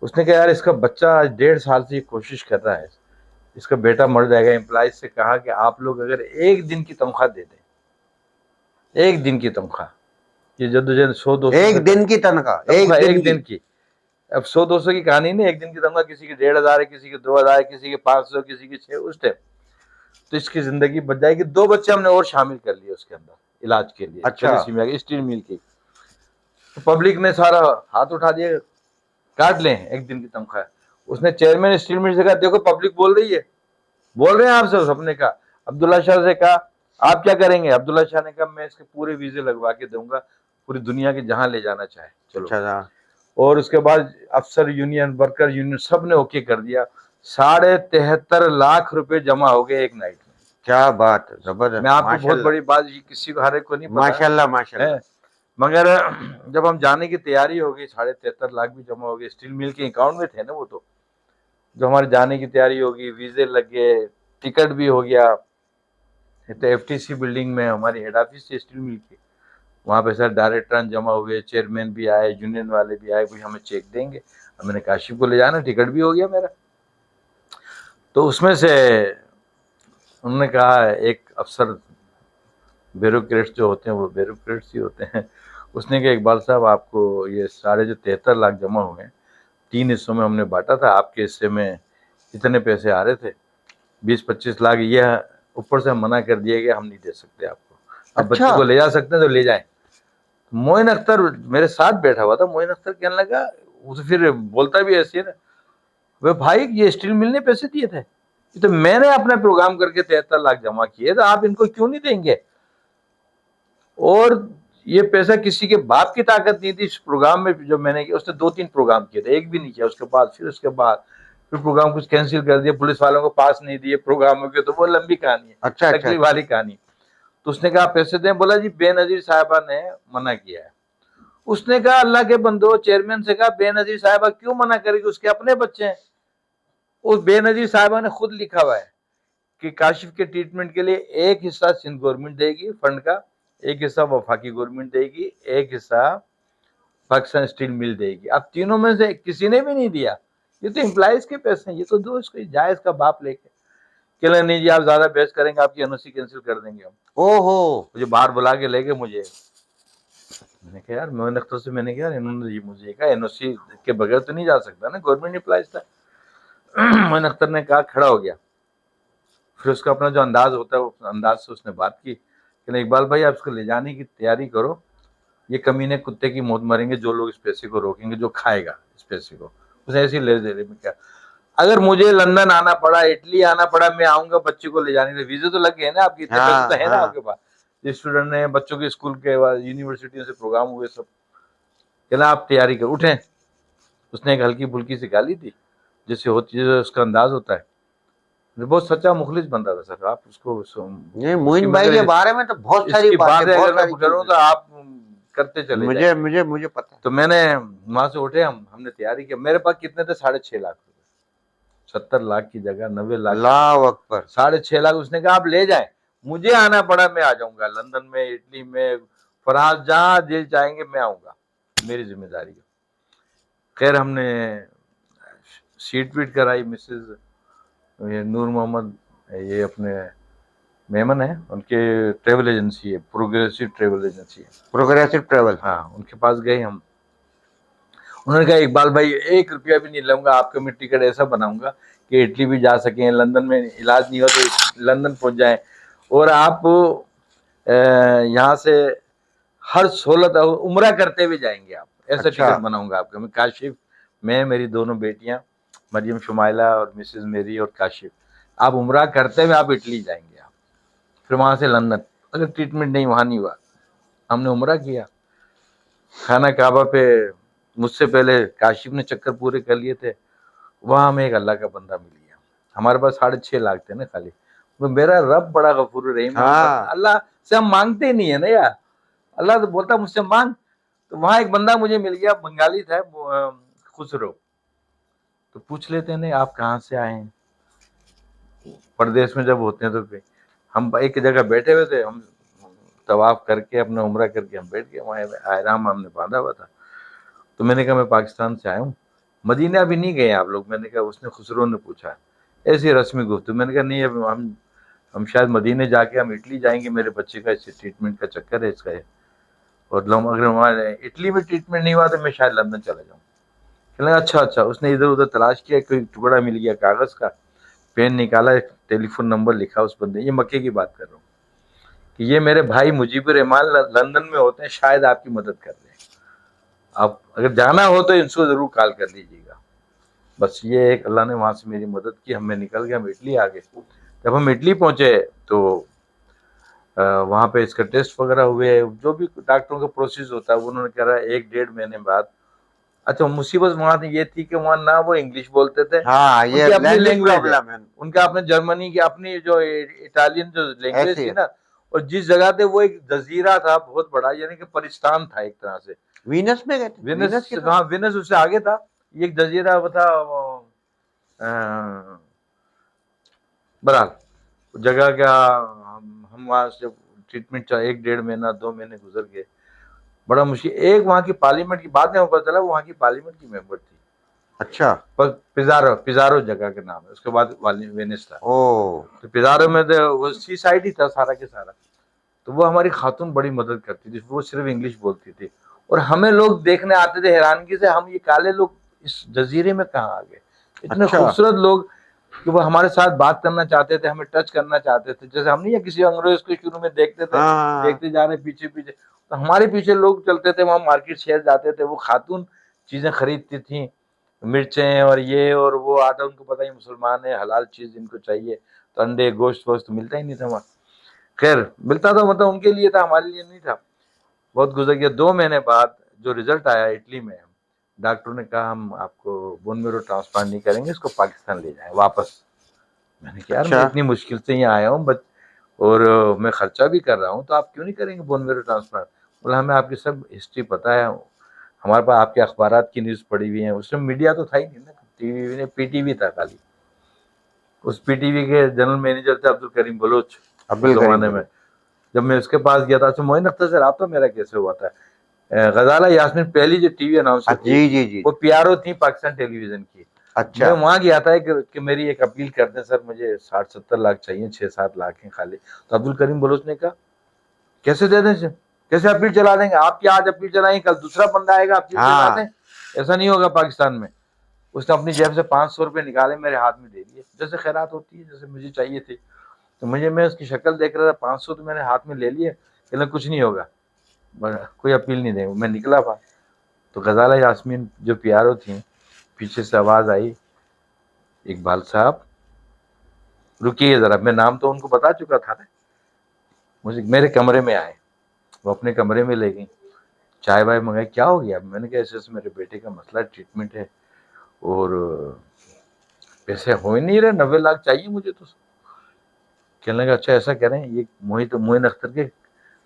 Speaker 3: اس نے کہا یار اس کا بچہ 1.5 سال سے یہ کوشش کر رہا ہے، اس کا بیٹا مر جائے گا۔ امپلائیز سے کہا کہ آپ لوگ اگر 1 دن کی تنخواہ دے دیں، 1 دن کی تنخواہ، یہ جدوجہد 100-200
Speaker 1: ایک دن کی تنخواہ،
Speaker 3: ایک دن کی، اب 100-200 کی کہانی نہیں، 1 دن کی تنخواہ کسی کی 1,500 ہے، کسی کی 2,000 ہے، کسی کی 500، کسی کی 6، اس ٹائم تو اس کی زندگی بچ جائے گی. 2 بچے ہم نے اور شامل کر لیے اس کے اندر علاج کے لیے.
Speaker 1: اچھا.
Speaker 3: اسٹیل مل کی. پبلک نے سارا ہاتھ اٹھا دیا, کاٹ لیں ایک دن کی تنخواہ. اس نے چیئرمین اسٹیل مل سے کہا دیکھو پبلک بول رہی ہے, بول رہے ہیں آپ سے. سب نے کہا, عبداللہ شاہ سے کہا آپ کیا کریں گے؟ عبداللہ شاہ نے کہا میں اس کے پورے ویزے لگوا کے دوں گا پوری دنیا کے جہاں لے جانا چاہے. چلو.
Speaker 1: اچھا.
Speaker 3: اور اس کے بعد افسر یونین, ورکر یونین سب نے اوکے کر دیا. 73.5 لاکھ روپے جمع ہو گئے ایک نائٹ میں.
Speaker 1: کیا بات, زبردست.
Speaker 3: میں آپ کو بہت بڑی بات, یہ کسی کو ہر ایک کو نہیں پتا
Speaker 1: ماشاء اللہ ماشاء اللہ.
Speaker 3: مگر جب ہم جانے کی تیاری ہو گئی 73.5 لاکھ بھی جمع ہو گئے. اسٹیل مل کے اکاؤنٹ میں تھے نا وہ. تو جو ہمارے جانے کی تیاری ہوگی, ویزے لگ گئے, ٹکٹ بھی ہو گیا. تو ایف ٹی سی بلڈنگ میں ہماری ہیڈ آفس تھی اسٹیل مل کی, وہاں پہ سر ڈائریکٹر جمع ہوئے, چیئرمین بھی آئے, یونین والے بھی آئے, کوئی ہمیں چیک دیں گے. میں نے کاشف کو لے جانا, ٹکٹ بھی ہو گیا میرا. تو اس میں سے انہوں نے کہا ایک افسر, بیوروکریٹس جو ہوتے ہیں وہ بیوروکریٹس ہی ہوتے ہیں, اس نے کہا اقبال صاحب آپ کو یہ سارے جو 73 لاکھ جمع ہوئے ہیں 3 حصوں میں ہم نے بانٹا تھا, آپ کے حصے میں اتنے پیسے آ رہے تھے 20-25 لاکھ, یہ اوپر سے منع کر دیا گیا, ہم نہیں دے سکتے آپ کو. اب بچے کو لے جا سکتے ہیں تو لے جائیں. موئن اختر میرے ساتھ بیٹھا ہوا تھا. موئن اختر کہنے لگا, اسے پھر بولتا بھی ایسے نا, وہ بھائی یہ اسٹیل مل نے پیسے دیے تھے, یہ تو میں نے اپنا پروگرام کر کے 73 لاکھ جمع کیے, تو آپ ان کو کیوں نہیں دیں گے؟ اور یہ پیسہ کسی کے باپ کی طاقت نہیں تھی. اس پروگرام میں جو میں نے کیا, اس نے 2-3 پروگرام کیے تھے, ایک بھی نہیں کیا. اس کے بعد پھر پروگرام کچھ کینسل کر دیا, پولیس والوں کو پاس نہیں دیے پروگراموں کے. تو وہ لمبی کہانی ہے,
Speaker 1: اچھا
Speaker 3: تکلیف والی کہانی. تو اس نے کہا پیسے دیں. بولا جی بے نظیر صاحبہ نے منع کیا ہے. اس نے کہا اللہ کے بندو, چیئرمین سے کہا بے نظیر صاحبہ کیوں منع کرے گی, اس کے اپنے بچے ہیں. اس بے نظیر صاحبہ نے خود لکھا ہوا ہے کہ کاشف کے ٹریٹمنٹ کے لیے ایک حصہ سندھ گورنمنٹ دے گی فنڈ کا, ایک حصہ وفاقی گورنمنٹ دے گی, ایک حصہ پاکستان اسٹیل مل دے گی. اب تینوں میں سے کسی نے بھی نہیں دیا. یہ تو امپلائیز کے پیسے ہیں, یہ تو دو اس کو جائز کا باپ لے کے. کہ نہیں جی آپ زیادہ بحث کریں گے, آپ کی NOC کینسل کر دیں گے ہم. مجھے باہر بلا کے لے گئے مجھے. میں نے کہا یار موئن اختر سے, میں نے کہا انہوں نے مجھے کہا NOC کے بغیر تو نہیں جا سکتا نا, گورنمنٹ امپلائیز تھا. موئن اختر نے کہا, کھڑا ہو گیا. پھر اس کا اپنا جو انداز ہوتا ہے وہ انداز سے اس نے بات کی کہ اقبال بھائی آپ اس کو لے جانے کی تیاری کرو, یہ کمینے کتے کی موت مریں گے جو لوگ اس پیسے کو روکیں گے, جو کھائے گا اس پیسے کو. اسے ایسے ہی لے دے رہے. میں کیا, اگر مجھے لندن آنا پڑا, اٹلی آنا پڑا, میں آؤں گا بچے کو لے جانے کے. ویزے تو لگ گئے نا آپ کی, اتنے پیسے تو ہے نا آپ کے پاس. اسٹوڈنٹ نے بچوں کے اسکول کے یونیورسٹیوں سے پروگرام ہوئے سب, کہنا آپ تیاری کر اٹھیں. اس نے ایک ہلکی پھلکی سی گالی دی جیسے ہوتی ہے, اس کا انداز ہوتا ہے. بہت سچا مخلص بندہ تھا سر. آپ اس کو
Speaker 1: موئن بھائی کے بارے میں تو بہت ساری باتیں
Speaker 3: کروں تو آپ کرتے چلے
Speaker 1: مجھے پتا.
Speaker 3: تو میں نے وہاں سے اٹھے, ہم نے تیاری کیا. میرے پاس کتنے تھے 6.5 لاکھ روپے, 70 لاکھ کی جگہ 90 لاکھ.
Speaker 1: اللہ اکبر.
Speaker 3: 6.5 لاکھ. اس نے کہا آپ لے جائیں, مجھے آنا پڑا میں آ جاؤں گا, لندن میں, اٹلی میں, فرانس, جہاں دل چاہیں گے میں آؤں گا, میری ذمہ داری ہے. خیر ہم نے سیٹ ویٹ کرائی. مسز نور محمد, یہ اپنے میمن ہیں, ان کے ٹریول ایجنسی ہے, پروگریسو ٹریول ایجنسی ہے,
Speaker 1: پروگریسو ٹریول.
Speaker 3: ہاں, ان کے پاس گئے ہم. انہوں نے کہا اقبال بھائی 1 روپیہ بھی نہیں لوں گا, آپ کا میں ٹکٹ ایسا بناؤں گا کہ اٹلی بھی جا سکیں, لندن میں علاج نہیں ہو تو لندن پہنچ جائیں, اور آپ یہاں سے ہر سہولت عمرہ کرتے ہوئے جائیں گے آپ, ایسا ٹکٹ بناؤں گا آپ کا. میں کاشف, میں, میری دونوں بیٹیاں مریم شمائلہ اور مسز میری اور کاشف, آپ عمرہ کرتے ہوئے آپ اٹلی جائیں گے. آپ پھر وہاں سے لندن, اگر ٹریٹمنٹ نہیں وہاں نہیں ہوا. ہم نے عمرہ کیا. خانہ کعبہ پہ مجھ سے پہلے کاشف نے چکر پورے کر لیے تھے. وہاں ہمیں ایک اللہ کا بندہ مل گیا. ہمارے پاس 6.5 لاکھ تھے نا خالی. میرا رب بڑا غفور رحیم, اللہ سے ہم مانگتے ہی نہیں ہے نا یار. اللہ تو بولتا مجھ سے مانگ. تو وہاں ایک بندہ مجھے مل گیا, بنگالی تھا, خسرو. تو پوچھ لیتے ہیں آپ کہاں سے آئے ہیں, پردیش میں جب ہوتے ہیں تو ہم ایک جگہ بیٹھے ہوئے تھے, ہم طواف کر کے اپنا عمرہ کر کے ہم بیٹھ گئے وہاں, احرام ہم نے باندھا ہوا تھا. تو میں نے کہا میں پاکستان سے آیا ہوں, مدینہ بھی نہیں گئے آپ لوگ. میں نے کہا, اس نے خسرو نے پوچھا, ایسی رسمی گفتگو. میں نے کہا نہیں, اب ہم شاید مدینہ جا کے ہم اٹلی جائیں گے, میرے بچے کا اس سے ٹریٹمنٹ کا چکر ہے اس کا ہے, اور اگر ہمارے اٹلی میں ٹریٹمنٹ نہیں ہوا تو میں شاید لندن چلا جاؤں. اچھا. اس نے ادھر ادھر تلاش کیا, کوئی ٹکڑا مل گیا کاغذ کا, پین نکالا, ایک ٹیلی فون نمبر لکھا اس بندے, یہ مکے کی بات کر رہا ہوں, کہ یہ میرے بھائی مجیب الرحمان لندن میں ہوتے ہیں, شاید آپ کی مدد کر دیں, آپ اگر جانا ہو تو ان کو ضرور کال کر لیجیے گا. بس یہ ایک اللہ نے وہاں سے میری مدد کی, ہم نکل گئے, ہم اٹلی آ گئے. جب ہم اٹلی پہنچے تو وہاں پہ اس کا ٹیسٹ وغیرہ ہوئے, جو بھی ڈاکٹروں کا پروسیس ہوتا ہے, انہوں نے کہا 1-1.5 مہینے بعد. اچھا مصیبت وہاں یہ تھی کہ وہاں نہ وہ انگلش بولتے تھے,
Speaker 1: ہاں یہ
Speaker 3: اپنی لینگویج
Speaker 1: پرابلم ہے
Speaker 3: ان کا, اپنے جرمنی کی اپنی جو اٹالین جو لینگویج
Speaker 1: ایسی
Speaker 3: تھی
Speaker 1: ہے.
Speaker 3: نا, اور جس جگہ تھے وہ ایک جزیرہ تھا بہت بڑا, یعنی کہ پرستان تھا ایک طرح سے.
Speaker 1: وینس میں گئے تھے؟
Speaker 3: وینس
Speaker 1: کی طرف؟
Speaker 3: ہاں وینس اس سے آگے تھا, یہ ایک جزیرہ وہ تھا. برحال جگہ کا ہم وہاں سے ٹریٹمنٹ 1-1.5 مہینہ 2 مہینے گزر گئے, بڑا مشکل. ایک وہاں کی پارلیمنٹ کی بات میں پتا چلا, وہاں کی پارلیمنٹ کی ممبر تھی.
Speaker 1: اچھا,
Speaker 3: پیزارو جگہ کا نام ہے, اس کے بعد وینس تھا.
Speaker 1: او
Speaker 3: تو پیزارو میں وہ سی سائڈ ہی تھا سارا کے سارا. تو وہ ہماری خاتون بڑی مدد کرتی تھی, وہ صرف انگلش بولتی تھی, اور ہمیں لوگ دیکھنے آتے تھے حیرانگی سے, ہم یہ کالے لوگ اس جزیرے میں کہاں آ گئے, اتنے
Speaker 1: اچھا.
Speaker 3: خوبصورت لوگ کہ وہ ہمارے ساتھ بات کرنا چاہتے تھے, ہمیں ٹچ کرنا چاہتے تھے. جیسے ہم نہیں کسی انگریز کو شروع میں دیکھتے تھے,
Speaker 1: ہاں
Speaker 3: دیکھتے جا رہے پیچھے پیچھے, تو ہمارے پیچھے لوگ چلتے تھے, وہاں مارکیٹ شہر جاتے تھے, وہ خاتون چیزیں خریدتی تھیں, مرچیں اور یہ اور وہ. آٹا ان کو پتہ ہی مسلمان ہے, حلال چیز ان کو چاہیے, تو انڈے گوشت ووشت ملتا ہی نہیں تھا وہاں. خیر ملتا تھا, مطلب ان کے لیے تھا, ہمارے لیے نہیں تھا. بہت گزر گیا. 2 مہینے بعد جو رزلٹ آیا اٹلی میں, ڈاکٹر نے کہا ہم آپ کو بون میرو ٹرانسپلانٹ نہیں کریں گے, اس کو پاکستان لے جائیں واپس. میں نے کہا یار میں اتنی مشکل سے یہاں آیا ہوں اور میں خرچہ بھی کر رہا ہوں, تو آپ کیوں نہیں کریں گے بون میرو ٹرانسپلانٹ؟ بولا ہمیں آپ کی سب ہسٹری پتہ ہے, ہمارے پاس آپ کے اخبارات کی نیوز پڑھی ہوئی ہیں. اس میں میڈیا تو تھا ہی نہیں نا, ٹی وی نے پی ٹی وی تھا خالی. اس پی ٹی وی کے جنرل مینیجر تھے عبدالکریم بلوچ زمانے میں. جب میں اس کے پاس گیا تھا, اچھا معین اختر سے رابطہ میرا کیسے ہوا تھا, غزالہ یاسمین پہلی جو ٹی وی اناؤنسر تھی وہ پی آر او تھی پاکستان ٹیلی ویژن کی. میں وہاں گیا تھا کہ میری ایک اپیل کرتے ہیں سر, مجھے 60-70 لاکھ چاہیے, 6-7 لاکھ ہیں خالی. تو عبدالکریم بلوچ نے کہا کیسے دے دیں سر, کیسے اپیل چلا دیں گے, آپ کی آج اپیل چلائیں کل دوسرا بندہ آئے گا اپیل چلا دیں, ایسا نہیں ہوگا پاکستان میں. اس نے اپنی جیب سے 500 روپے نکالے, میرے ہاتھ میں دے دیے, جیسے خیرات ہوتی ہے, جیسے مجھے چاہیے تھی. تو میں اس کی شکل دیکھ رہا تھا, 500 تو میں نے ہاتھ میں لے لیے, کہ کچھ نہیں ہوگا, کوئی اپیل نہیں دیں گے. میں نکلا تھا تو غزالہ یاسمین جو پی آر او تھیں, پیچھے سے آواز آئی, اقبال صاحب رکیے ذرا. میں نام تو ان کو بتا چکا تھا نا. مجھے میرے کمرے میں آئے, وہ اپنے کمرے میں لے گئیں, چائے وائے منگائی. کیا ہو گیا؟ میں نے کہا ایسے میرے بیٹے کا مسئلہ ٹریٹمنٹ ہے, اور پیسے ہو ہی نہیں رہے, 90 لاکھ چاہیے مجھے. تو کہنے لگا اچھا ایسا کہہ رہے ہیں, یہ معین اختر کے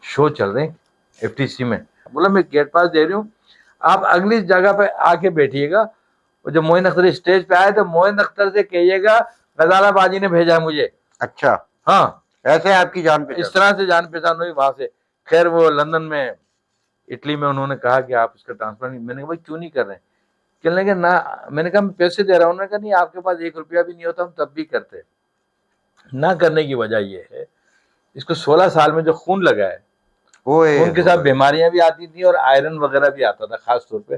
Speaker 3: شو چل رہے ہیں ایف ٹی سی میں. بولا میں گیٹ پاس دے رہی ہوں, آپ اگلی جگہ پہ آ کے بیٹھیے گا. اور جب معین اختر اسٹیج پہ آئے تو معین اختر سے کہیے گا غزالہ باجی نے بھیجا مجھے.
Speaker 1: اچھا,
Speaker 3: ہاں
Speaker 1: ایسے آپ کی جان پہچان,
Speaker 3: اس طرح سے جان پہچان ہوئی وہاں سے. خیر وہ لندن میں اٹلی میں انہوں نے کہا کہ آپ اس کا ٹرانسپلانٹ. میں نے کہا بھائی کیوں نہیں کر رہے ہیں؟ کہنے لگے نہ. میں نے کہا میں پیسے دے رہا ہوں. انہوں نے کہا نہیں, آپ کے پاس 1 روپیہ بھی نہیں ہوتا, ہم تب بھی کرتے. نہ کرنے کی وجہ یہ ہے, اس کو 16 سال میں جو خون لگا ہے, خون کے ساتھ بیماریاں بھی آتی تھیں اور آئرن وغیرہ بھی آتا تھا. خاص طور پہ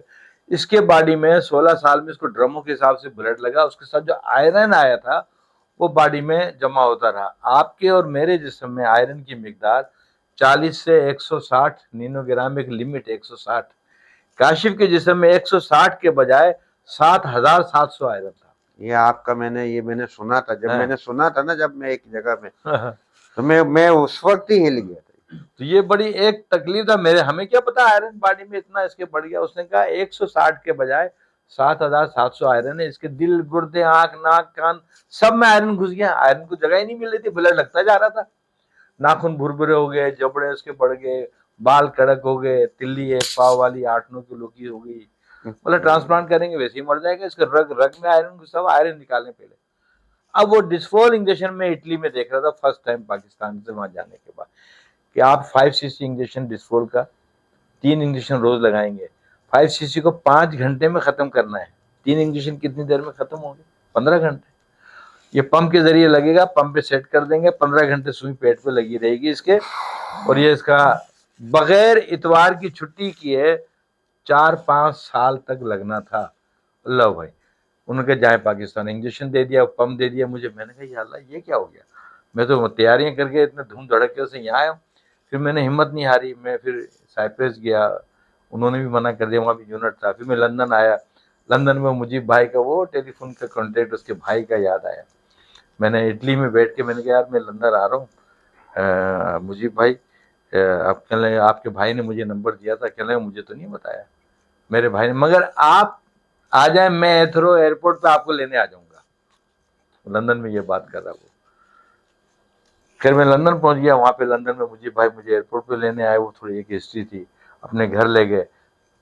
Speaker 3: اس کے باڈی میں 16 سال میں اس کو ڈرموں کے حساب سے بلڈ لگا, اس کے ساتھ جو آئرن آیا تھا وہ باڈی میں جمع ہوتا رہا. آپ کے اور میرے جسم میں آئرن کی مقدار 40 سے 160 نینو گرام, ایک لمٹ 160. کاشف کے جسم میں 160 کے بجائے 7700 آئرن تھا.
Speaker 1: یہ آپ کا میں نے سنا تھا, جب میں نے سنا تھا نا, جب میں ایک جگہ میں تو میں اس وقت ہی ہل گیا تھا.
Speaker 3: تو یہ بڑی ایک تکلیف تھا میرے, ہمیں کیا پتا آئرن باڈی میں اتنا اس کے بڑھ گیا. اس نے کہا 160 کے بجائے 7700 آئرن ہے. اس کے دل, گردے, آنکھ, ناک, کان سب میں آئرن گھس گیا. آئرن کو جگہ ہی نہیں مل رہی تھی, بلڈ لگتا جا رہا تھا. ناخن بھربھرے ہو گئے, جبڑے اس کے بڑھ گئے, بال کڑک ہو گئے, تلی 1 پاؤ والی 8-9 کلو کی ہو گئی. مطلب ٹرانسپلانٹ کریں گے ویسے ہی مر جائے گا. اس کے رگ میں آئرن گھسا ہوا, آئرن نکالنے پہلے. اب وہ ڈسفول انجیکشن میں اٹلی میں دیکھ رہا تھا فرسٹ ٹائم پاکستان سے وہاں جانے کے بعد, کہ آپ 5 cc انجیکشن ڈسفول کا 3 انجیکشن روز لگائیں گے. 5 cc کو 5 گھنٹے میں ختم کرنا ہے. 3 انجیکشن کتنی دیر میں ختم ہوں گے؟ 15 گھنٹے. یہ پمپ کے ذریعے لگے گا, پمپ پہ سیٹ کر دیں گے, 15 گھنٹے سوئی پیٹ پہ لگی رہے گی اس کے. اور یہ اس کا بغیر اتوار کی چھٹی کیے 4-5 سال تک لگنا تھا. اللہ بھائی, انہوں نے کہا جائے پاکستان، انجیکشن دے دیا، پمپ دے دیا مجھے. میں نے کہا یا اللہ یہ کیا ہو گیا، میں تو تیاریاں کر کے اتنے دھوم دھڑکے سے یہاں آیا ہوں. پھر میں نے ہمت نہیں ہاری، میں پھر سائپرس گیا، انہوں نے بھی منع کر دیا، وہاں بھی یونٹ تھا. پھر میں لندن آیا، لندن میں مجیب بھائی کا وہ ٹیلی فون کا کانٹیکٹ اس کے بھائی کا یاد آیا. میں نے اٹلی میں بیٹھ کے میں نے کہا یار میں لندن آ رہا ہوں، مجیب بھائی آپ کہنے لگے آپ کے بھائی نے مجھے نمبر دیا تھا. کہنے لگے مجھے تو نہیں بتایا میرے بھائی نے، مگر آپ آ جائیں میں ایتھرو ایئرپورٹ پہ آپ کو لینے آ جاؤں گا. لندن میں یہ بات کر رہا وہ. پھر میں لندن پہنچ گیا، وہاں پہ لندن میں مجھے بھائی مجھے ایئرپورٹ پہ لینے آئے. وہ تھوڑی ایک ہسٹری تھی، اپنے گھر لے گئے.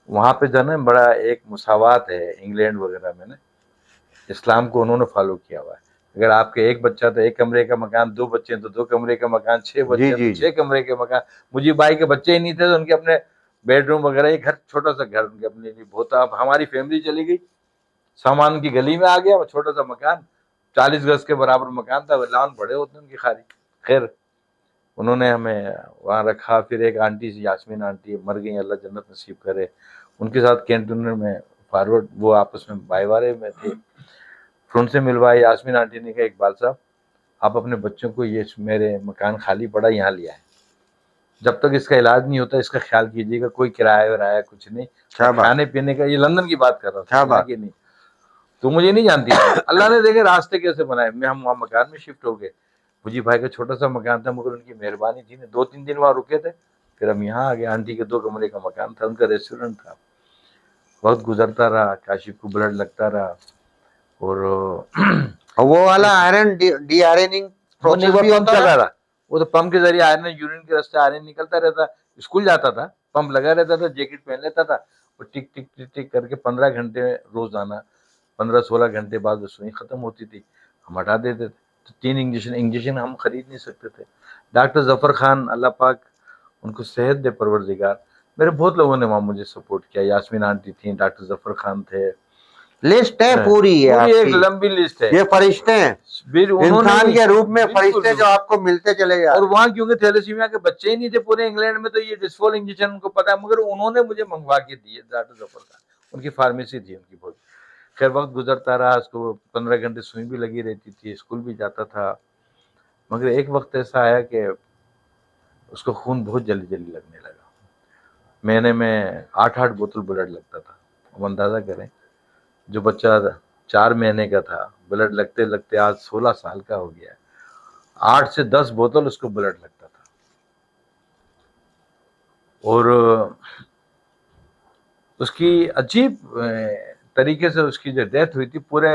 Speaker 3: وہاں پہ جو نا بڑا ایک مساوات ہے انگلینڈ وغیرہ میں نا، اسلام کو انہوں نے فالو کیا ہوا ہے. اگر آپ کے ایک بچہ تو ایک کمرے کا مکان، دو بچے ہیں تو دو کمرے کا مکان، 6 بچے
Speaker 1: جی
Speaker 3: ہیں
Speaker 1: جی
Speaker 3: تو 6 کمرے کے مکان. مجھے بھائی کے بچے ہی نہیں تھے تو ان کے اپنے بیڈ روم وغیرہ، ایک گھر چھوٹا سا گھر ان کے اپنے لیے بہت. اب ہماری فیملی چلی گئی، سامان کی گلی میں آ گیا، وہ چھوٹا سا مکان 40 گز کے برابر مکان تھا، لان بڑے ہوتے ہیں ان کی خالی. خیر انہوں نے ہمیں وہاں رکھا. پھر ایک آنٹی سی یاسمین آنٹی مر گئی، اللہ جنت نصیب کرے، ان کے ساتھ کینٹونر میں فارورڈ وہ آپس میں بھائی وارے میں تھے. پھر ان سے ملوائے. یاسمین آنٹی نے کہا اقبال صاحب آپ اپنے بچوں کو یہ میرے مکان خالی پڑا یہاں لیا ہے، جب تک اس کا علاج نہیں ہوتا اس کا خیال کیجیے گا، کوئی کرایہ ورایہ کچھ نہیں،
Speaker 1: کیا بات،
Speaker 3: کھانے پینے کا. یہ لندن کی بات کر رہا
Speaker 1: کیا
Speaker 3: تھا، یہاں
Speaker 1: بات.
Speaker 3: کی نہیں. تو مجھے نہیں جانتی اللہ نے دیکھے راستے کیسے بنائے. ہم وہاں مکان میں شفٹ ہو گئے. مجھے بھائی کا چھوٹا سا مکان تھا مگر ان کی مہربانی تھی، 2-3 دن وہاں رکے تھے. پھر ہم یہاں آ گئے. آنٹی کے 2 کمرے کا مکان تھا، ان کا ریسٹورینٹ تھا. وقت گزرتا رہا، کاشف کو بلڈ لگتا رہا. اور
Speaker 1: وہ والا آئرن ڈی آئرننگ
Speaker 3: وہ نہیں،
Speaker 1: پروسیس
Speaker 3: وہ
Speaker 1: بھی
Speaker 3: پمپ
Speaker 1: ہوتا
Speaker 3: چل
Speaker 1: تھا.
Speaker 3: رہا تھا. وہ تو پمپ کے ذریعے آئرن یورین کے راستے آئرن نکلتا رہتا. اسکول جاتا تھا، پمپ لگا رہتا تھا، جیکٹ پہن لیتا تھا، اور ٹک ٹک ٹک ٹک کر کے 15 گھنٹے روزانہ، 15-16 گھنٹے بعد وہ سوئی ختم ہوتی تھی، ہم ہٹا دیتے تھے. تو 3 انجیکشن ہم خرید نہیں سکتے تھے. ڈاکٹر ظفر خان اللہ پاک ان کو صحت دے پروردگار، میرے بہت لوگوں نے وہاں مجھے سپورٹ کیا. یاسمین آنٹی تھیں، ڈاکٹر ظفر خان تھے.
Speaker 1: لسٹ ہے پوری ہے آپ
Speaker 3: ایک
Speaker 1: کی،
Speaker 3: لمبی لسٹ ہے.
Speaker 1: یہ فرشتے ہیں
Speaker 3: انہوں نے
Speaker 1: انسان کے روپ میں،
Speaker 3: بالکل
Speaker 1: فرشتے جو آپ کو ملتے چلے جا
Speaker 3: اور
Speaker 1: رہے ہیں.
Speaker 3: وہاں کیونکہ تھیلیسیمیا کے بچے ہی نہیں تھے پورے انگلینڈ میں، تو یہ ڈسفول انجیکشن ان کو پتا ہے، مگر انہوں نے مجھے منگوا کے دیے. ڈاکٹر ظفر خان ان کی فارمیسی تھی ان کی بہت. خیر وقت گزرتا رہا، اس کو 15 گھنٹے سوئی بھی لگی رہتی تھی، اسکول بھی جاتا تھا. مگر ایک وقت ایسا آیا کہ اس کو خون بہت جلدی جلدی لگنے لگا. مہینے میں 8 بوتل بلڈ لگتا تھا. اب اندازہ کریں جو بچہ 4 مہینے کا تھا، بلڈ لگتے لگتے آج 16 سال کا ہو گیا ہے، 8 سے 10 بوتل اس کو بلڈ لگتا تھا. اور اس کی عجیب طریقے سے اس کی جو ڈیتھ ہوئی تھی، پورے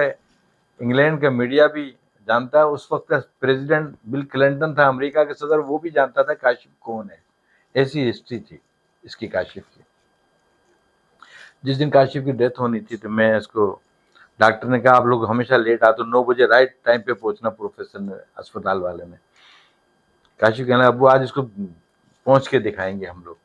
Speaker 3: انگلینڈ کا میڈیا بھی جانتا ہے. اس وقت کا پریزیڈنٹ بل کلنٹن تھا امریکہ کے صدر، وہ بھی جانتا تھا کاشف کون ہے. ایسی ہسٹری تھی اس کی کاشف کی. جس دن کاشف کی ڈیتھ ہونی تھی تو میں اس کو، ڈاکٹر نے کہا آپ لوگ ہمیشہ لیٹ آتے، 9 بجے رائٹ ٹائم پہ پہنچنا. پروفیسر نے، اسپتال والے نے. کاشف کہنا ابو آج اس کو پہنچ کے دکھائیں گے ہم لوگ